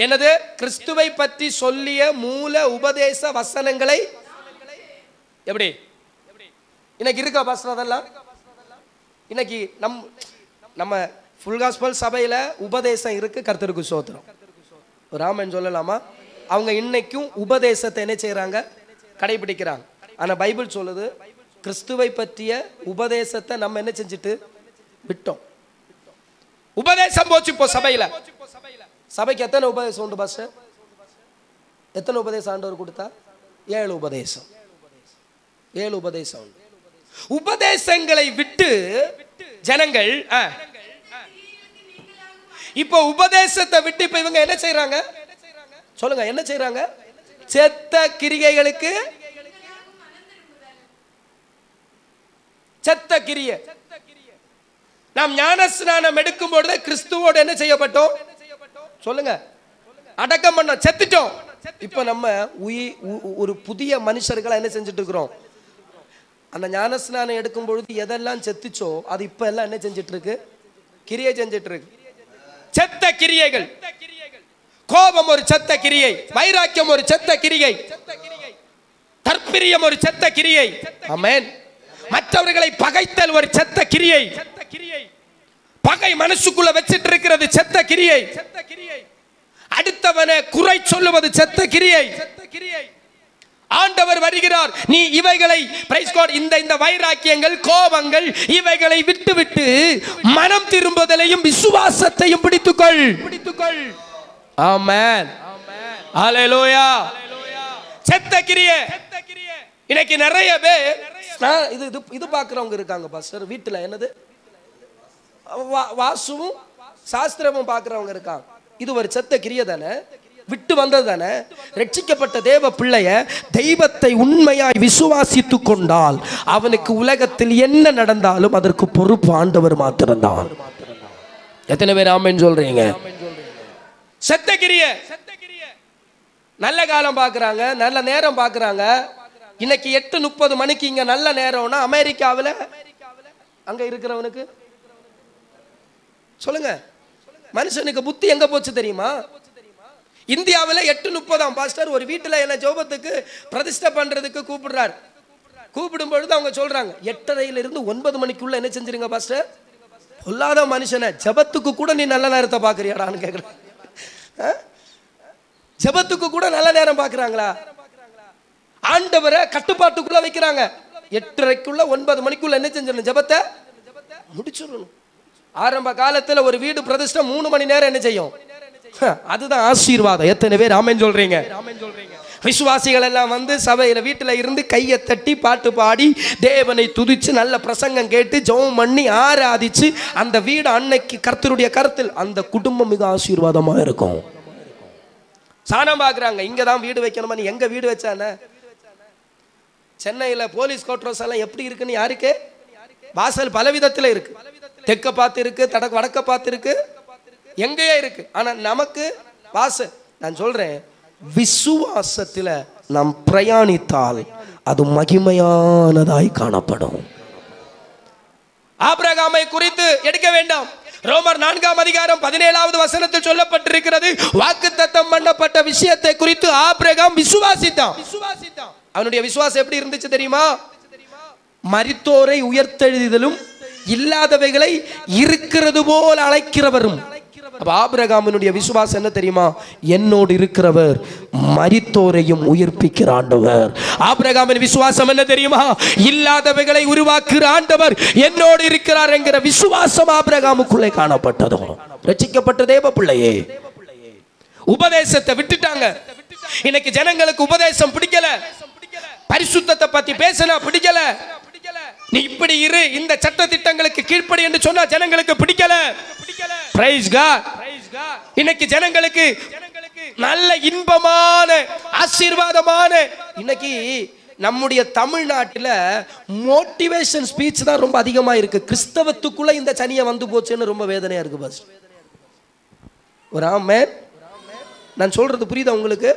என்னது? கிறிஸ்துவை பற்றி சொல்லிய மூல உபதேச வசனங்களை எப்படி இன்னைக்கு இருக்கா பாஸ்டர்? அதெல்லாம் இன்னைக்கு நம்ம ஃபுல் காஸ்பல் சபையில உபதேசம் இருக்கு. கர்த்தருக்கு ஸ்தோத்திரம். ராமன் சொல்லலாமா? அவங்க இன்னைக்கும் உபதேசத்தை என்ன செய்யறாங்க? கடைபிடிக்கிறாங்க. ஆனா பைபிள் சொல்லுது, கிறிஸ்துவை பற்றிய உபதேசத்தை நம்ம என்ன செஞ்சுட்டு விட்டோம். உபதேசம் போச்சு இப்போ சபையில. சபைக்கு எத்தனை உபதேசம் உண்டு பாஸ்டர்? எத்தனை உபதேசம் ஆண்டவர் கொடுத்தா? 7 உபதேசம். 7 உபதேசம் உண்டு. உபதேசங்களை விட்டு ஜனங்கள் இப்போ உபதேசத்தை விட்டு இப்ப இவங்க என்ன செய்யறாங்க? சொல்லுங்க, என்ன செய்யறாங்க? செத்த கிரியைகளுக்கு செத்த கிரியை. நாம் ஞானஸ்நானம் எடுக்கும் பொழுது கிறிஸ்துவோடு என்ன செய்யப்பட்டோம்? சொல்லுங்க, அடக்கம் பண்ண. செத்துட்டோம். இப்போ நம்ம ஒரு புதிய மனுஷர்களை என்ன செஞ்சுட்டு இருக்கிறோம்? அந்த ஞானஸ்நானம் எடுக்கும் பொழுது எதெல்லாம் செத்துச்சோ அது இப்ப எல்லாம் என்ன செஞ்சிட்டு இருக்கு? கிரியை செஞ்சிட்டு இருக்கு. செத்த கிரியைகள். கோபம் ஒரு செத்த கிரியை, வைராக்கியம் ஒரு செத்த கிரியை, தற்பிரியம் ஒரு செத்த கிரியை. ஆமென். மற்றவர்களை பகைத்தல் ஒரு செத்த கிரியை. பகை மனசுக்குள்ள வச்சிட்டு இருக்கிறது செத்த கிரியை. அடுத்தவனை குறை சொல்லுவது செத்த கிரியை. ஆண்டவர் வருகிறார், நீ இவைகளை பிரைஸ் காட், இந்த வைராக்கியங்கள், கோபங்கள் இவைகளை விட்டுவிட்டு மனம் திரும்புதலையும் விசுவாசத்தையும் பிடித்துக்கொள். ஆமென். ஹல்லேலூயா. செத்த கிரியை. இன்னைக்கு நிறைய பேர் இது பார்க்கிறவங்க இருக்காங்க பாஸ்டர். வீட்டுல என்னது வாசுவும் சாஸ்திரமும் பார்க்கிறவங்க இருக்காங்க. இது ஒரு செத்த கிரியை தானே, விட்டு வந்தது தானே. ரட்சிக்கப்பட்ட தேவ பிள்ளைய தெய்வத்தை உண்மையாய் விசுவாசித்து கொண்டால் அவனுக்கு உலகத்தில் என்ன நடந்தாலும் அதற்கு பொறுப்பு ஆண்டவர் மாத்திரம்தான். எத்தனை பேர் ஆமென் சொல்றீங்க? செத்த கிரியை. நல்ல காலம் பார்க்கறாங்க, நல்ல நேரம் பார்க்கறாங்க. இன்னைக்கு 8:30 மணிக்கு இங்க நல்ல நேரம்னா அமெரிக்காவில் அங்க இருக்கிறவனுக்கு சொல்லுங்க, மனுஷனுக்கு புத்தி எங்க போச்சு தெரியுமா? இந்தியாவில் 8:30 பாஸ்டர் ஒரு வீட்டில் என்ன ஜோபத்துக்கு பிரதிஷ்டை பண்றதுக்கு கூப்பிடுறாரு. கூப்பிடும் பொழுது அவங்க சொல்றாங்க 8:30 9 மணிக்குள்ள என்ன செஞ்சிருங்க பாஸ்டர். பொல்லாத மனுஷனை, ஜபத்துக்கு கூட நீ நல்ல நேரத்தை பாக்குறியாடான்னு கேட்குறேன். ஜபத்துக்கு கூட நல்ல நேரம் பாக்குறாங்களா? ஆண்டவரை கட்டுப்பாட்டுக்குள்ள வைக்கிறாங்க. 8:30 9 மணிக்குள்ள என்ன செஞ்சிடணும்? ஜபத்தை முடிச்சிடணும். ஆரம்ப காலத்துல ஒரு வீடு பிரதிஷ்டை 3 மணி நேரம் என்ன செய்யும்? அதுதான் ஆசீர்வாதம். எத்தனை பேர் ஆமென் சொல்றீங்க? விசுவாசிகள் எல்லாம் வந்து சபையில வீட்டுல இருந்து கையை தட்டி பாட்டு பாடி தேவனை துதிச்சு நல்ல பிரசங்கம் கேட்டு ஜெபம் பண்ணி ஆராதிச்சு அந்த வீடு அன்னைக்கு கர்த்தருடைய கருத்தில் அந்த குடும்பம் மிக ஆசீர்வாதமா இருக்கும். சாணம் பாக்குறாங்க, இங்கதான் வீடு வைக்கணுமா, நீ எங்க வீடு வச்சானே? சென்னையில போலீஸ் கோட்ரோஸ் எல்லாம் எப்படி இருக்குன்னு யாருக்கு? வாசல் பலவிதத்துல இருக்கு. தெற்க பார்த்து இருக்கு, வடக்க பார்த்து இருக்கு, எங்கேயே இருக்கு. ஆனா நமக்கு வாசல். நான் சொல்றேன், விசுவாசத்துல நாம் பிரயாணித்தால் அது மகிமையானதாய் காணப்படும். ஆபிரகாமை குறித்து எடுக்க வேண்டாம். ரோமர் 4ஆம் அதிகாரம் 17வது வசனத்தில் சொல்லப்பட்டிருக்கிறது, வாக்குத்தத்தம் பண்ணப்பட்ட விஷயத்தை குறித்து ஆபிரகாம் விசுவாசித்தான். அவனுடைய விசுவாசம் எப்படி இருந்துச்சு தெரியுமா? மரித்தோரை உயர்த்தெழுதிலும் இல்லாதவைகளை இருக்கிறது போல் அழைக்கிறவரும். ஆபிரகாமினுடைய விசுவாசம் என்ன தெரியுமா? என்னோடு இருக்கிறவர் மரித்தோரையும் உயிர்ப்பிக்கிற ஆண்டவர். ஆபிரகாமின் விசுவாசம் என்ன தெரியுமா? இல்லாதவைகளை உருவாக்குகிற ஆண்டவர் என்னோடு இருக்கிறார் என்கிற விசுவாசம் ஆபிரகாமுக்குள்ளே காணப்பட்டது. ரட்சிக்கப்பட்ட தேவ பிள்ளையே, உபதேசத்தை விட்டுட்டாங்க. இன்னைக்கு ஜனங்களுக்கு உபதேசம் பிடிக்கல, பரிசுத்தத்தை பத்தி பேசினா பிடிக்கல, நீ இப்படி இரு, இந்த சட்ட திட்டங்களுக்கு கீழ்ப்படி என்று சொன்னா ஜனங்களுக்கு பிடிக்கல. Praise God. இன்னைக்கு ஜனங்களுக்கு நல்ல இன்பமான ஆசீர்வாதமான, இன்னைக்கு நம்முடைய தமிழ்நாட்டில் மோட்டிவேஷன் ஸ்பீச் தான் ரொம்ப அதிகமா இருக்கு. கிறிஸ்தவத்துக்குள்ள இந்த சனியை வந்து போச்சுன்னு ரொம்ப வேதனையா இருக்கு பாஸ். ஒரு ஆமென். நான் சொல்றது புரியுதா உங்களுக்கு?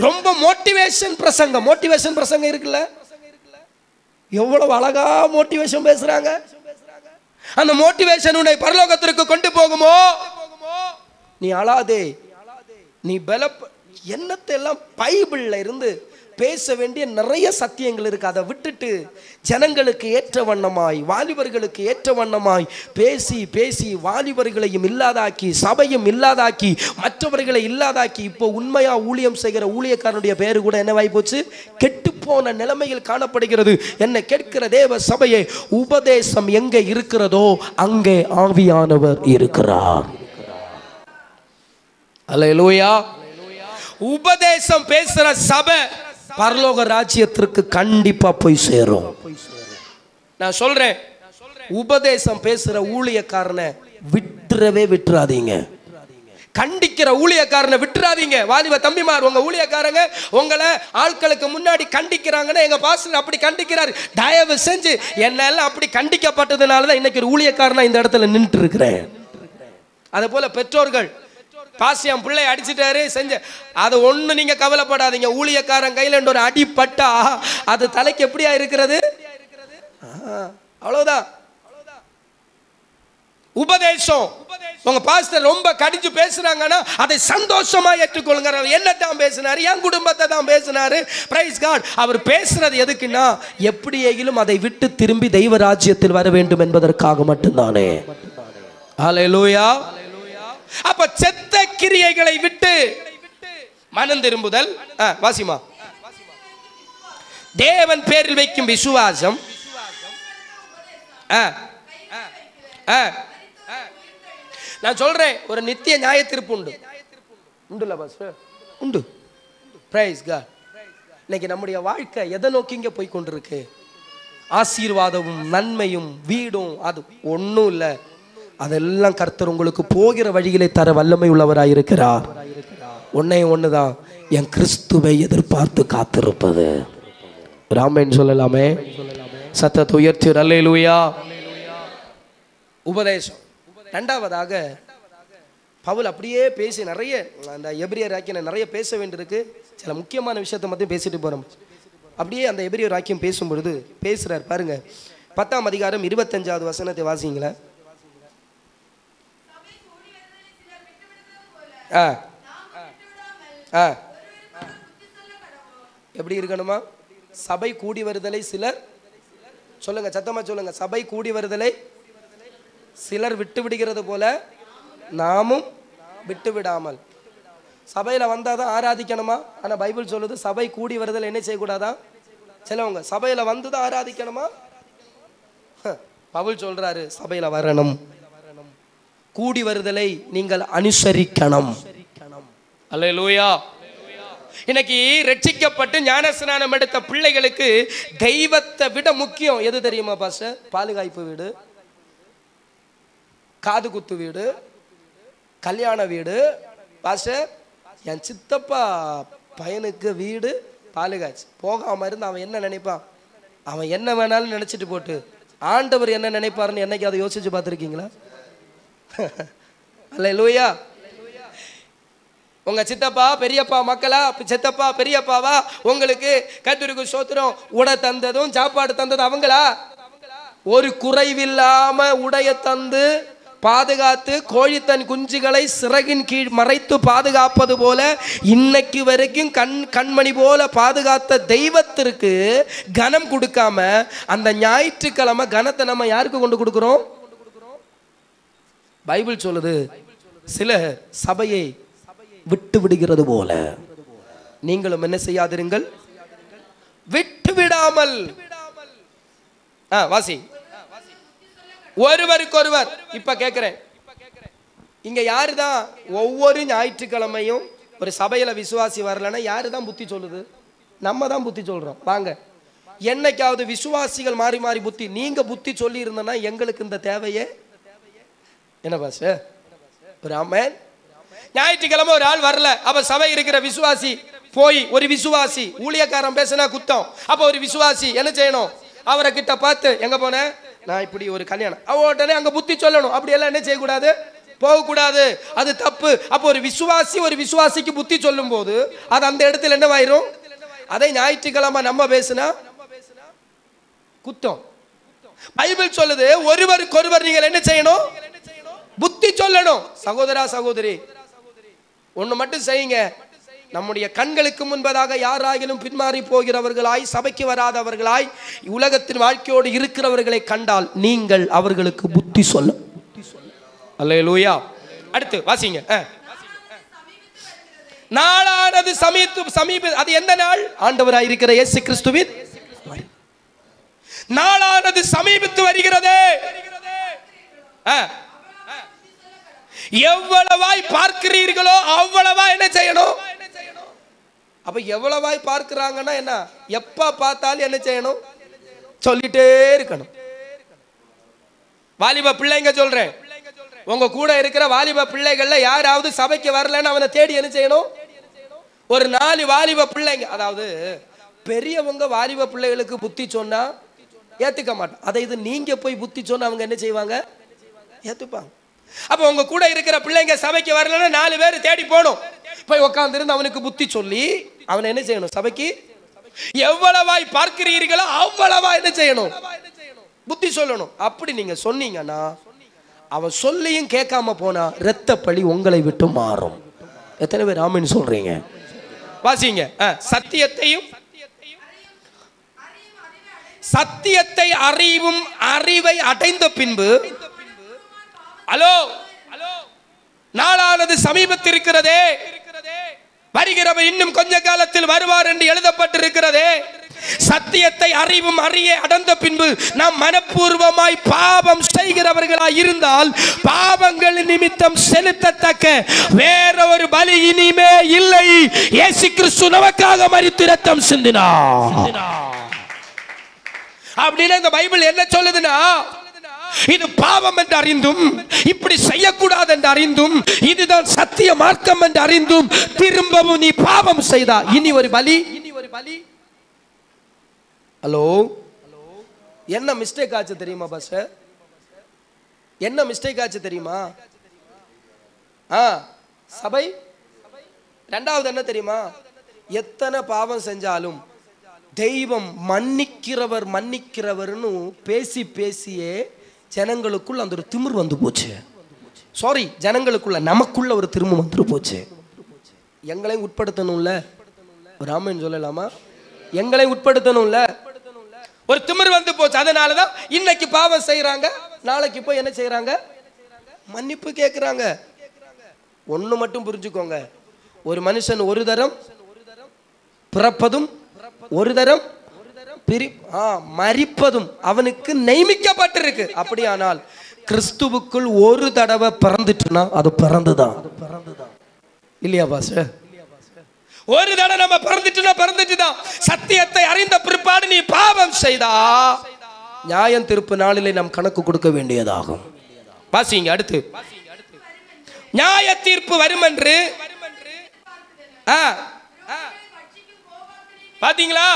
ரொம்ப மோட்டிவேஷன் பிரசங்கம் இருக்குல்ல, எவ்வளவு அழகா மோட்டிவேஷன் பேசுறாங்க. அந்த மோட்டிவேஷன் உன்னை பரலோகத்திற்கு கொண்டு போகுமோ? நீ அழாதே, நீ என்னத்தை எல்லாம் பைபிள்ல இருந்து பேச வேண்டிய நிறைய சத்தியங்கள் இருக்கு. அதை விட்டுட்டு ஜனங்களுக்கு ஏற்ற வண்ணமாய், வாலிபர்களுக்கு ஏற்ற வண்ணமாய் பேசி பேசி வாலிபர்களையும் இல்லாதாக்கி, சபையும் இல்லாதாக்கி, மற்றவர்களை இல்லாதாக்கி, இப்போ உண்மையா ஊழியம் செய்கிற ஊழியக்காரனுடைய பேரு கூட என்னவாய் போச்சு? கெட்டுப்போன நிலைமையில் காணப்படுகிறது. என்னை கேட்கிற தேவ சபையே, உபதேசம் எங்கே இருக்கிறதோ அங்கே ஆவியானவர் இருக்கிறார். அல்லேலூயா. உபதேசம் பேசுற சபை பரலோக ராஜ்யத்திற்கு கண்டிப்பா போய் சேரும். நான் சொல்றேன், உபதேசம் பேசுற ஊழியக்காரனை விட்டுறாதீங்க. கண்டிக்கிற ஊழியக்காரனை விட்டுறாதீங்க. வாலிப தம்பிமார், உங்க ஊழியக்காரங்க உங்களை ஆட்களுக்கு முன்னாடி கண்டிக்கிறாங்கன்னா, எங்க பாஸ்டர் அப்படி கண்டிக்கிறார், தயவு செஞ்சு என்னெல்லாம் அப்படி கண்டிக்கப்பட்டதுனால தான் இன்னைக்கு ஒரு ஊழியக்காரனா இந்த இடத்துல நின்று இருக்கிறேன். அதே போல பெற்றோர்கள் பாசியம் பிள்ளை அடிச்சிட்டாரு செஞ்ச அது ஒண்ணு நீங்க கவலைப்படாதீங்க. ஊழியக்காரன் கையில ஒரு அடி பட்டா அது தலைக்கு எப்படியா இருக்கிறது? அவ்வளவுதான். உபதேசம் உங்க பாஸ்டர் ரொம்ப கடிச்சு பேசுறாங்கன்னா அதை சந்தோஷமா ஏற்றுக்கொள்ளுங்க. என்னத்தான் பேசினாரு? என் குடும்பத்தை தான் பேசினாரு. Price God. அவர் பேசுறது எதுக்குன்னா எப்படியேனும் அதை விட்டு திரும்பி தெய்வ ராஜ்யத்தில் வர வேண்டும் என்பதற்காக மட்டும்தானே. ஹல்லேலூயா. அப்ப செத்த கிரியைகளை விட்டு மனம் திரும்புதல். வாசிமா. தேவன் பேரில் வைக்கும் விசுவாசம். நான் சொல்றேன், ஒரு நித்திய நியாய தீர்ப்பு உண்டு. உண்டுல பாஸ்டர்? உண்டு. Praise God. இன்னைக்கு நம்முடைய வாழ்க்கை எதை நோக்கி இங்க போய் கொண்டிருக்கு? ஆசீர்வாதமும் நன்மையும் வீடும் அது ஒன்றும் இல்லை. அதெல்லாம் கர்த்தர் உங்களுக்கு போகிற வழியிலே தர வல்லமை உள்ளவராயிருக்கிறார். ஒன்னே ஒண்ணுதான், என் கிறிஸ்துவை எதிர்பார்த்து காத்திருப்பது. ராமன் சொல்லலாமே. சத்தத்தை உயர்த்தி அல்லேலூயா. உபதேசம். ரெண்டாவதாக பவுல் அப்படியே பேசி நிறைய அந்த எபிரியர் வாக்கியம் நிறைய பேச வேண்டியிருக்கு. சில முக்கியமான விஷயத்தை மட்டும் பேசிட்டு போறோம். அப்படியே அந்த எபிரியர் வாக்கியம் பேசும்பொழுது பேசுறார் பாருங்க. 10ஆம் அதிகாரம் 25வது வசனத்தை வாசிங்களேன். எப்படி இருக்கணுமா? சபை கூடி வருதலை சிலர் சொல்லுங்க, சத்தமா சொல்லுங்க. சபை கூடி வருதலை சிலர் விட்டு விடுகிறது போல நாமும் விட்டு விடாமல். சபையில வந்தாதான் ஆராதிக்கணுமா? ஆனா பைபிள் சொல்லுது சபை கூடி வருதல் என்ன செய்யக்கூடாதா? சிலவங்க சபையில வந்துதான் ஆராதிக்கணுமா? பவுல் சொல்றாரு சபையில வரணும், கூடி வருதலை நீங்கள் அனுசரிக்கணும். அல்லேலூயா. இன்னைக்கு ரட்சிக்கப்பட்டு ஞானஸ்நானம் எடுத்த பிள்ளைகளுக்கு தெய்வத்தை விட முக்கியம் எது தெரியுமா பாஸ்டர்? பாலுகாய்ப்பு வீடு, காது குத்து வீடு, கல்யாண வீடு. பாஸ்டர், என் சித்தப்பா பையனுக்கு வீடு பாலுகாய்ச்சி போகாம இருந்து அவன் என்ன நினைப்பான்? அவன் என்ன வேணாலும் நினைச்சிட்டு போட்டு ஆண்டவர் என்ன நினைப்பாருன்னு என்னைக்கு அதை யோசிச்சு பார்த்துருக்கீங்களா? அல்லேலூயா. உங்க சித்தப்பா பெரியப்பா மக்களா, சித்தப்பா பெரியப்பாவா உங்களுக்கு கர்த்தருக்கு ஸ்தோத்திரம் உடை தந்ததும் சாப்பாடு தந்ததும் அவங்களா? ஒரு குறைவில்லாம உடைய தந்து பாதுகாத்து கோழி தன் குஞ்சுகளை சிறகின் கீழ் மறைத்து பாதுகாப்பது போல இன்னைக்கு வரைக்கும் கண்மணி போல பாதுகாத்த தெய்வத்திற்கு கனம் கொடுக்காம அந்த ஞாயிற்றுக்கிழமை கனத்தை நம்ம யாருக்கு கொண்டு கொடுக்கிறோம்? பைபிள் சொல்லுது சில சபையை விட்டு விடுகிறது போல நீங்களும் என்ன செய்யாதிருங்கள், விட்டு விடாமல். வாசி. ஒருவருக்கொருவர். இப்ப கேட்கிறேன், இங்க யாருதான் ஒவ்வொரு ஞாயிற்றுக்கிழமையும் ஒரு சபையில விசுவாசி வரலன்னா யாருதான் புத்தி சொல்லுது? நம்ம தான் புத்தி சொல்றோம். வாங்க, என்னைக்காவது விசுவாசிகள் மாறி மாறி புத்தி நீங்க புத்தி சொல்லி இருந்தனா எங்களுக்கு இந்த தேவையே என்ன பாஸ்டர்? ஒரு ஆமென். ஞாயிற்றுக்கிழமை ஒரு ஆள் வரல, அப்ப சபை இருக்கிற விசுவாசி போய் ஒரு விசுவாசி ஊழியக்காரன் பேசினா குத்தம். அப்ப ஒரு விசுவாசி என்ன செய்யணும்? அவரை கிட்ட பார்த்து எங்க போன, நான் இப்படி ஒரு கல்யாணம், உடனே அங்க புத்தி சொல்லணும். அப்படி எல்லாம் என்ன செய்யக்கூடாது? போகக்கூடாது, அது தப்பு. அப்போ ஒரு விசுவாசிக்கு புத்தி சொல்லும் போது அது அந்த இடத்துல என்னவாயிரும்? அதை ஞாயிற்றுக்கிழமை நம்ம பேசினா குத்தம். பைபிள் சொல்லுது ஒருவருக்கொருவர் நீங்கள் என்ன செய்யணும்? புத்தி சொல்லணும். சகோதரா சகோதரி, ஒண்ணு மட்டும் செய்யுங்க. நம்முடைய கண்களுக்கு முன்பதாக யாராயிலும் பின்மாறி போகிறவர்களாய் சபைக்கு வராதவர்களாய் உலகத்தின் வாழ்க்கையோடு இருக்கிறவர்களை கண்டால் நீங்கள் அவர்களுக்கு புத்தி சொல்ல. அல்லேலூயா. அடுத்து வாசிங்க. நாளானது சமீப. அது எந்த நாள்? ஆண்டவராய் இருக்கிற இயேசு கிறிஸ்துவின் நாளானது சமீபித்து வருகிறது. எவ்வளவாய் பார்க்கிறீர்களோ அவ்வளவா என்ன செய்யணும்? அப்ப எவ்வளவாய் பார்க்கிறாங்கன்னா என்ன? எப்ப பார்த்தாலும் என்ன செய்யணும்? சொல்லிட்டே இருக்கணும். வாலிப பிள்ளைங்க சொல்றேன், உங்க கூட இருக்கிற வாலிப பிள்ளைகள்ல யாராவது சபைக்கு வரலன்னு அவனை தேடி என்ன செய்யணும்? ஒரு 4 வாலிப பிள்ளைங்க, அதாவது பெரியவங்க வாலிப பிள்ளைகளுக்கு புத்தி சொன்னா ஏத்துக்க மாட்டான். அதை இது நீங்க போய் புத்தி சொன்னா அவங்க என்ன செய்வாங்க? ஏத்துப்பாங்க. அப்ப உங்க கூட இருக்கிற பிள்ளைங்க சபைக்கு வரலன்னா 4 பேர் தேடி போகணும். போய் உட்கார்ந்திருந்து அவனுக்கு புத்தி சொல்லி அவனை என்ன செய்யணும்? சபைக்கு எவ்வளவாய் பார்க்கிறீர்களோ அவ்வளவா என்ன செய்யணும்? புத்தி சொல்லணும். அப்படி நீங்க சொன்னீங்கன்னா அவன் சொல்லியும் கேட்காம போனா இரத்த பழி உங்களை விட்டு மாறும். எத்தனை பேர் ஆமென் சொல்றீங்க? வாசிங்க. சத்தியத்தை அறிவும் அறிவை அடைந்த பின்பு ஹலோ நாளானது சமீபத்திருக்கிறதே, வருகிறவர் இன்னும் கொஞ்ச காலத்தில் வருவார் என்று எழுதப்பட்டிருக்கிறதே. சத்தியத்தை அறிவும் அறிய அடைந்த பின்பு நாம் மனப்பூர்வமாய் பாவம் செய்கிறவர்களாய் இருந்தால் பாவங்கள் நிமித்தம் செலுத்தத்தக்க வேற ஒரு பலி இனிமே இல்லை. இயேசு கிறிஸ்து நமக்காக மரித்து இரத்தம் சிந்தினார். அப்படின்னு இந்த பைபிள் என்ன சொல்லுதுன்னா, இது பாவம் என்று அறிந்தும் இப்படி செய்யக்கூடாது என்று அறிந்தும் இதுதான் சத்திய மார்க்கம் என்று அறிந்தும் திரும்பவும் நீ பாவம் செய்தா இனி ஒரு பலி. ஹலோ, என்ன மிஸ்டேக் ஆச்சு தெரியுமா பாஸ்டர்? என்ன மிஸ்டேக் ஆச்சு தெரியுமா? சபை ரெண்டாவது என்ன தெரியுமா? எத்தனை பாவம் செஞ்சாலும் தெய்வம் மன்னிக்கிறவர்னு பேசி பேசியே ஜனங்களுக்குள்ள அந்த ஒரு திமிர் வந்து போச்சு. சாரி, ஜனங்களுக்குள்ள நமக்குள்ள ஒரு திரும்ப வந்து போச்சு. எங்களையும் உட்படுத்தணும்ல, ஒரு ஆமென் சொல்லலாமா? எங்களை உட்படுத்தணும்ல, ஒரு திமிர் வந்து போச்சு. அதனாலதான் இன்னைக்கு பாவம் செய்யறாங்க, நாளைக்கு போய் என்ன செய்யறாங்க? மன்னிப்பு கேட்கிறாங்க. ஒண்ணு மட்டும் புரிஞ்சுக்கோங்க, ஒரு மனுஷன் ஒரு தரம் பிறப்பதும் ஒரு தரம் மரிப்பதும் அவனுக்கு நியமிக்கப்பட்டிருக்கு. அப்படியானால் கிறிஸ்துவுக்குள் ஒரு தடவை பிறந்துட்டுனா அது பிறந்துதான் இல்லையா பாஸ்டர்? ஒரு தடவை நம்ம பிறந்துட்டுதான். சத்தியத்தை அறிந்த பிற்பாடு நீ பாவம் செய்தா நியாயம் தீர்ப்பு நாளிலே நாம் கணக்கு கொடுக்க வேண்டியதாகும். வாசிங்க அடுத்து. நியாய தீர்ப்பு வரும் என்று பாத்தீங்களா?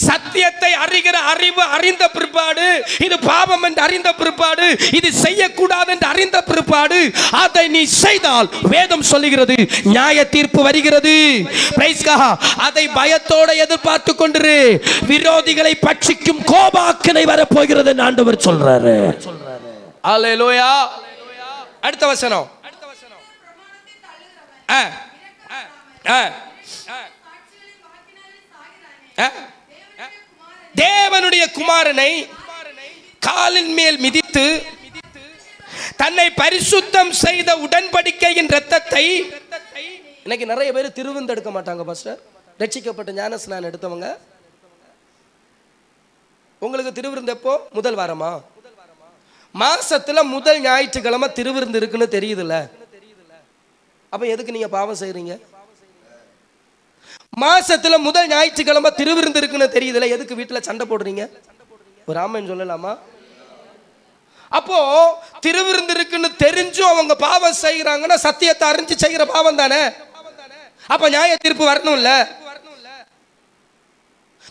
சத்தியத்தை அறிகிற அறிவு அறிந்த பிற்பாடு, இது பாவம் என்று அறிந்த பிற்பாடு, இது செய்யக்கூடாது என்று அறிந்த பிற்பாடு அதை நீ செய்தால் வேதம் சொல்லுகிறது நியாய தீர்ப்பு வருகிறது. Praise God. அதை பயத்தோடு எதிர்பார்த்து கொண்டிரு. விரோதிகளை பட்சிக்கும் கோபாக்கினை வரப்போகிறது ஆண்டவர் சொல்றாரு. அல்லேலூயா. அடுத்த வசனம். தேவனுடைய குமாரனை காலின் மேல் மிதித்து தன்னை பரிசுத்தம் செய்த உடன்படிக்கையின் இரத்தத்தை. இன்னைக்கு நிறைய பேர் திருவிருந்து எடுக்க மாட்டாங்க பாஸ்டர். ரட்சிக்கப்பட்ட ஞானஸ்நானம் எடுத்தவங்க. உங்களுக்கு திருவிருந்து எப்போ? முதல் வாரமா? மாசத்துல முதல் ஞாயிற்றுக்கிழமை திருவிருந்து இருக்குன்னு தெரியுதுல்ல? அப்ப எதுக்கு நீங்க பாவம் செய்றீங்க? மாசத்துல முதல் ஞாயிற்றுக்கிழமை திருவிருந்து இருக்குன்னு தெரியுதுல, எதுக்கு வீட்டுல சண்டை போடுறீங்க? ஒரு ஆமென் சொல்லலாமா? அப்போ திருவிருந்து இருக்குன்னு தெரிஞ்சும் அவங்க பாவம் செய்யறாங்கன்னா சத்தியத்தை அறிஞ்சு செய்கிற பாவம் தானே. அப்ப நியாய தீர்ப்பு வரணும்ல,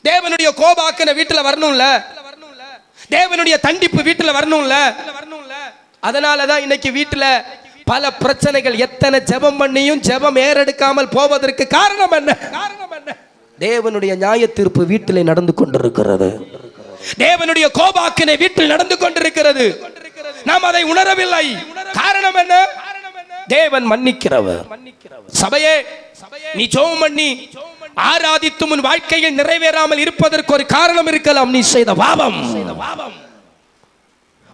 தேவனுடைய கோபாக்கன வீட்டுல வரணும்ல, தேவனுடைய தண்டிப்பு வீட்டுல வரணும்ல. அதனாலதான் இன்னைக்கு வீட்டுல பல பிரச்சனைகள். எத்தனை ஜெபம் பண்ணியும் ஜெபம் ஏறெடுக்காமல் போவதற்கு காரணம் என்ன? தேவனுடைய நியாய தீர்ப்பு வீட்டிலே நடந்து கொண்டிருக்கிறது. தேவனுடைய கோபாக்கினை வீட்டில் நடந்து கொண்டிருக்கிறது. நாம் அதை உணரவில்லை. காரணம் என்ன? தேவன் மன்னிக்கிறவர். சபையே, நீ ஜெபம் பண்ணி ஆராதித்தும் உன் வாழ்க்கையில் நிறைவேறாமல் இருப்பதற்கு ஒரு காரணம் இருக்கலாம். நீ செய்த பாவம்.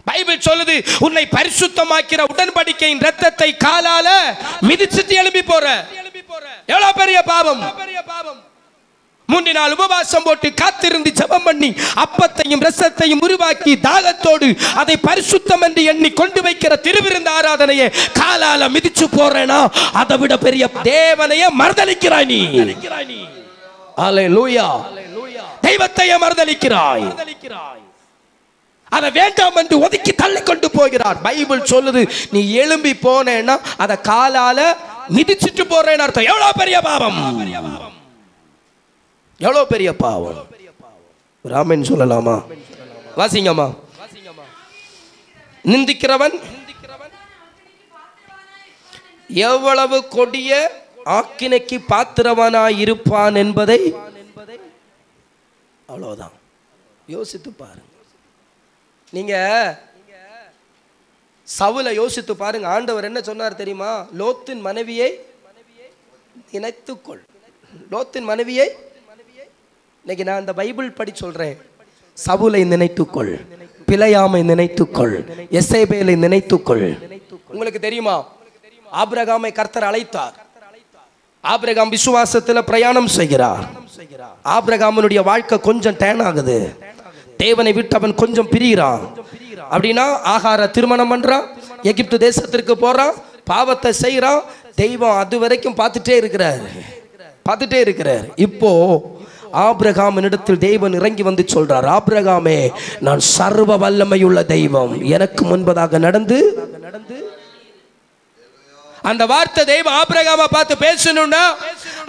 பைபிள் சொல்லுது, உன்னை பரிசுத்தமாக்கிற உடன்படிக்கையின் இரத்தத்தை காலால மிதிச்சிட்டு எழும்பி போற. எவ்வளவு பெரிய பாவம்! 3 நாள் உபவாசம் போட்டு காத்திருந்து ஜெபம் பண்ணி அப்பத்தையும் ரசத்தையும் உருவாக்கி தாகத்தோடு அதை பரிசுத்தம் என்று எண்ணி கொண்டு வைக்கிற திருவிருந்து ஆராதனையை காலால மிதிச்சு போறேனா அதை விட பெரிய தேவனையே மறுதலிக்கிறாய் நீ. அல்லேலூயா. தெய்வத்தையே மறுதலிக்கிறாய். அதை வேண்டாம் என்று ஒதுக்கி தள்ளி கொண்டு போகிறார். பைபிள் சொல்லுது, நீ எழும்பி போனேன்னா அதை காலால மிதிச்சிட்டு போறேன்னு அர்த்தம். எவ்வளவு பெரிய பாவம்! எவ்வளவு பெரிய பாவம்! ராமன் சொல்லலாமா? வாசிங்கம்மா. நிந்திக்கிறவன் எவ்வளவு கொடிய ஆக்கினைக்கு பாத்திரவனாய் இருப்பான் என்பதை அவ்வளவுதான் யோசித்து பாருங்க. நீங்க சவுலை யோசித்து பாருங்க. ஆண்டவர் என்ன சொன்னார் தெரியுமா? லோத்தின் மனைவியை நினைத்துக்கொள். லோத்தின் மனைவியை இன்னைக்கு நான் இந்த பைபிள் படி சொல்றேன். சவுலை நினைத்துக்கொள், பிழையாமை நினைத்துக்கொள், எசேபேலை நினைத்துக்கொள். உங்களுக்கு தெரியுமா, ஆபிரகாமை கர்த்தர் அழைத்தார். ஆபிரகாம் விசுவாசத்தில் பிரயாணம் செய்கிறார். ஆபிரகாமனுடைய வாழ்க்கை கொஞ்சம் டேன் ஆகுது. தேவனை விட்டு அவன் கொஞ்சம் பிரிகிறான். அப்படின்னா ஆகார திருமணம் பண்றான், எகிப்து தேசத்திற்கு போறான், பாவத்தை செய்யறான். தெய்வம் அது வரைக்கும் பார்த்துட்டே இருக்கிறார். இப்போ ஆபிரகாமினிடத்தில் தேவன் இறங்கி வந்து சொல்றார், ஆபிரகாமே, நான் சர்வ வல்லமையுள்ள தெய்வம், எனக்கு முன்பதாக நடந்து. அந்த வார்த்தை தெய்வம் ஆபிரகாமை பார்த்து பேசணும்னா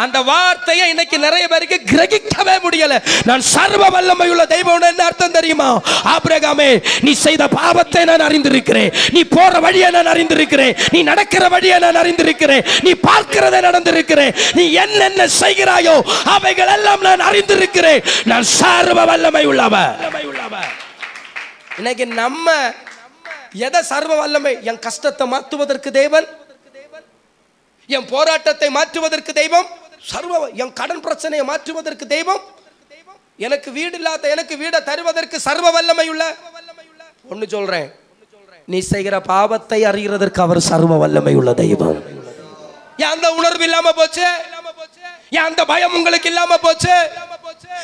அந்த வார்த்தையை இன்னைக்கு நிறைய பேருக்கு கிரகிக்கவே முடியல. நான் சர்வ வல்லமையுள்ள தெய்வம் என்ன அர்த்தம் தெரியுமா? ஆபிரகாமே, நீ செய்த பாவத்தை நான் அறிந்திருக்கிறேன், நீ போற வழியை நான் அறிந்திருக்கிறேன், நீ நடக்கிற வழியை நான் அறிந்திருக்கிறேன், நீ பார்க்கிறதை நடந்திருக்கிறேன், நீ என்னென்ன செய்கிறாயோ அவைகள் எல்லாம் நான் அறிந்திருக்கிறேன். நான் சர்வ வல்லமை உள்ளவன். இன்னைக்கு நம்ம எதை சர்வ வல்லமை? என் கஷ்டத்தை மாற்றுவதற்கு தேவன், என் போராட்டத்தை மாற்றுவதற்கு தெய்வம், என் கடன் பிரச்சனையை மாற்றுவதற்கு தெய்வம், எனக்கு வீடு இல்லாத எனக்கு வீடை தருவதற்கு சர்வ வல்லமை உள்ள. ஒன்னு சொல்றேன், நீ செய்கிற பாவத்தை அறிகிறதற்கு அவர் சர்வ வல்லமை உள்ள தெய்வம். ஏன் அந்த உணர்வு இல்லாம போச்சு? ஏன் அந்த பயம் உங்களுக்கு இல்லாம போச்சு?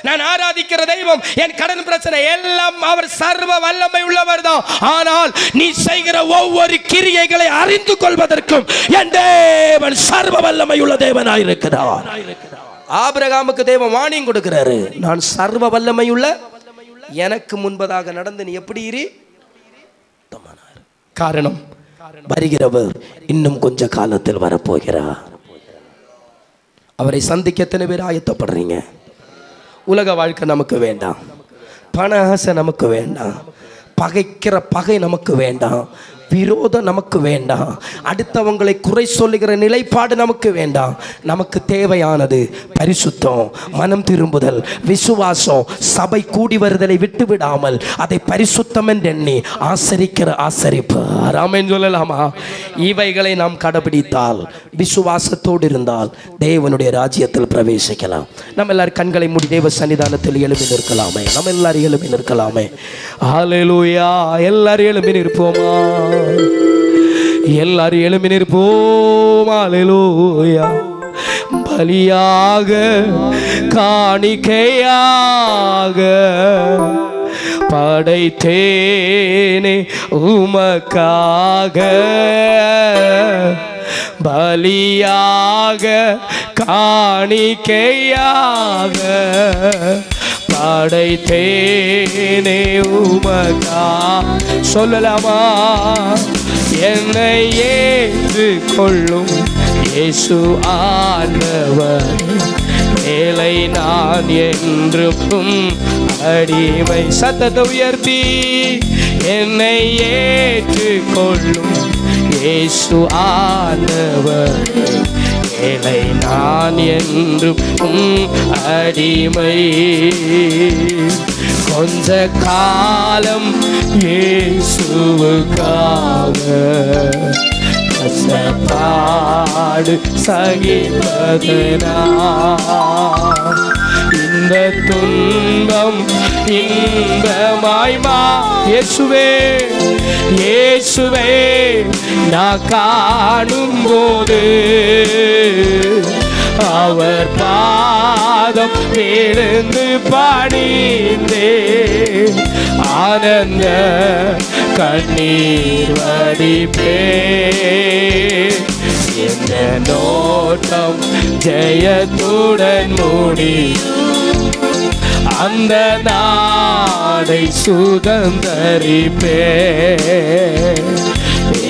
நான் ஆராதிக்கிற தெய்வம், என் கடன் பிரச்சனை எல்லாம் அவர் சர்வ வல்லமை உள்ளவர் தான். ஆனால் நீ செய்கிற ஒவ்வொரு கிரியைகளை அறிந்து கொள்வதற்கும் என் தேவன் சர்வ வல்லமை உள்ள தேவனாயிருக்கிறார். ஆபிரகாமுக்கு தேவன் வார்னிங் கொடுக்கிறாரு, நான் சர்வ வல்லமை உள்ள, எனக்கு முன்பதாக நடந்து நீ எப்படி இரு. காரணம், வருகிறவர் இன்னும் கொஞ்ச காலத்தில் வரப்போகிறார். அவரை சந்திக்க எத்தனை பேர் ஆயத்தப்படுறீங்க? உலக வாழ்க்கை நமக்கு வேண்டாம், பண ஆசை நமக்கு வேண்டாம், பகைக்கிற பகை நமக்கு வேண்டாம், விரோதம் நமக்கு வேண்டாம், அடுத்தவங்களை குறை சொல்லுகிற நிலைப்பாடு நமக்கு வேண்டாம். நமக்கு தேவையானது பரிசுத்தம், மனம் திரும்புதல், விசுவாசம், சபை கூடி வருதலை விட்டு விடாமல் அதை பரிசுத்தம் என்று எண்ணி ஆசரிக்கிற ஆசரிப்பு. ஆமென் சொல்லலாமா? இவைகளை நாம் கடைபிடித்தால், விசுவாசத்தோடு இருந்தால் தேவனுடைய ராஜ்யத்தில் பிரவேசிக்கலாம். நம்ம எல்லாரும் கண்களை மூடி தேவ சன்னிதானத்தில் எழுப்பி நிற்கலாமே. நம்ம எல்லாரும் எழுப்பி நிற்கலாமே. ஹல்லேலூயா. எல்லாரும் எழுப்பி நிற்போமா? எல்லாரும் எழுப்பி நிற்போம். ஹல்லேலூயா. பலியாக காணிக்கையாக படைத்தேனே உமக்காக, பலியாக காணிக்கையாக படைத்தேனே உமக்கா. சொல்லலாமா? என்னை ஏற்றுக்கொள்ளும் இயேசு ஆண்டவர், ஏழை நான் என்றும் அடிமை. சத்தத்தை உயர்த்தி, என்னை ஏற்றுக்கொள்ளும் இயேசு ஆண்டவர், ஏழை நான் என்றும் அடிமை. கொஞ்ச காலம் இயேசுவுக்காக கஷ்டப்பாடு சகிப்பதனா, இந்த துன்பம் இன்பமாய் இயேசுவே, இயேசுவே நான் காணும் போது அவர் பாதம் விழுந்து பணிந்தே ஆனந்த கண்ணீர் வடிப்பே. இந்த நோட்டம் ஜெயத்துடன் முடியும், அந்த நாடை சுதந்தரிப்பே.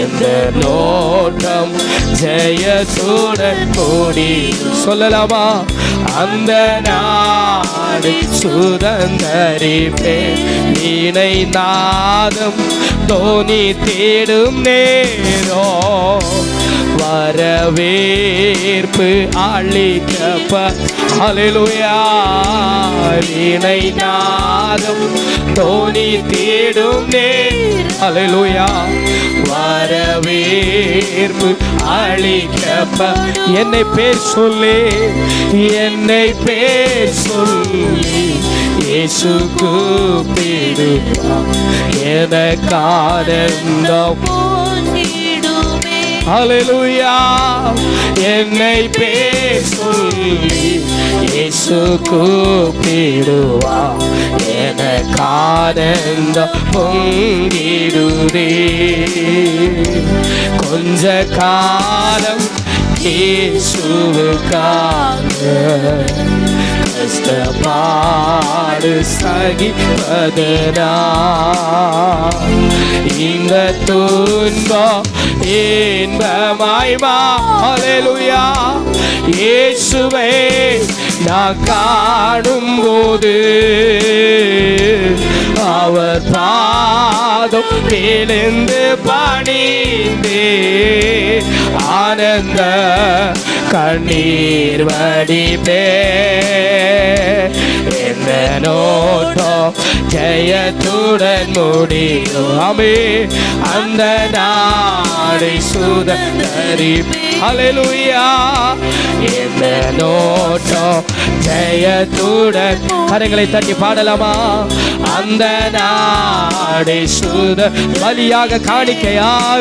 இந்த நோட்டம் ஜெயத்துடன் முடியும். சொல்லலாமா? அந்த நாடை சுதந்தரிப்பே. வீணை நாதம் தோனி தேடும் நேரம் வரவேற்பு அளிக்கப்ப ஹல்லேலூயா வீணை நாதம் தோனி தேடும் நேர் ஹல்லேலூயா வரவேற்பு அளிக்கப்ப என்னை பேர் சொல்லி என்னை பேர் சொல்லி இயேசு கூப்பிடுவா எனக்கான ஹல்லேலூயா என்னை பேர் சொல்லி இயேசு கூப்பிடுவா எனக்கான பொங்கிடுதே கொஞ்ச காலம் இயேசுவுக்காக கஷ்டப்பாடு சகிப்பதனா இந்த துன்பம் இன்பமாய் ஹல்லேலூயா இயேசுவை நான் காணும் போது அவர் பாதம் விழுந்து பணிந்தே ஆனந்த கண்ணீர் வடிப்பே என்ன நோட்டம் ஜெயத்துடன் முடியும் ஆமே அந்த நாடை சுதந்தரிப்பே ஹல்லேலூயா என்ன நோட்டம் ஜெயத்துடன் கரங்களை தட்டி பாடலாமா அந்த நாடை சுத பலியாக காணிக்கையாக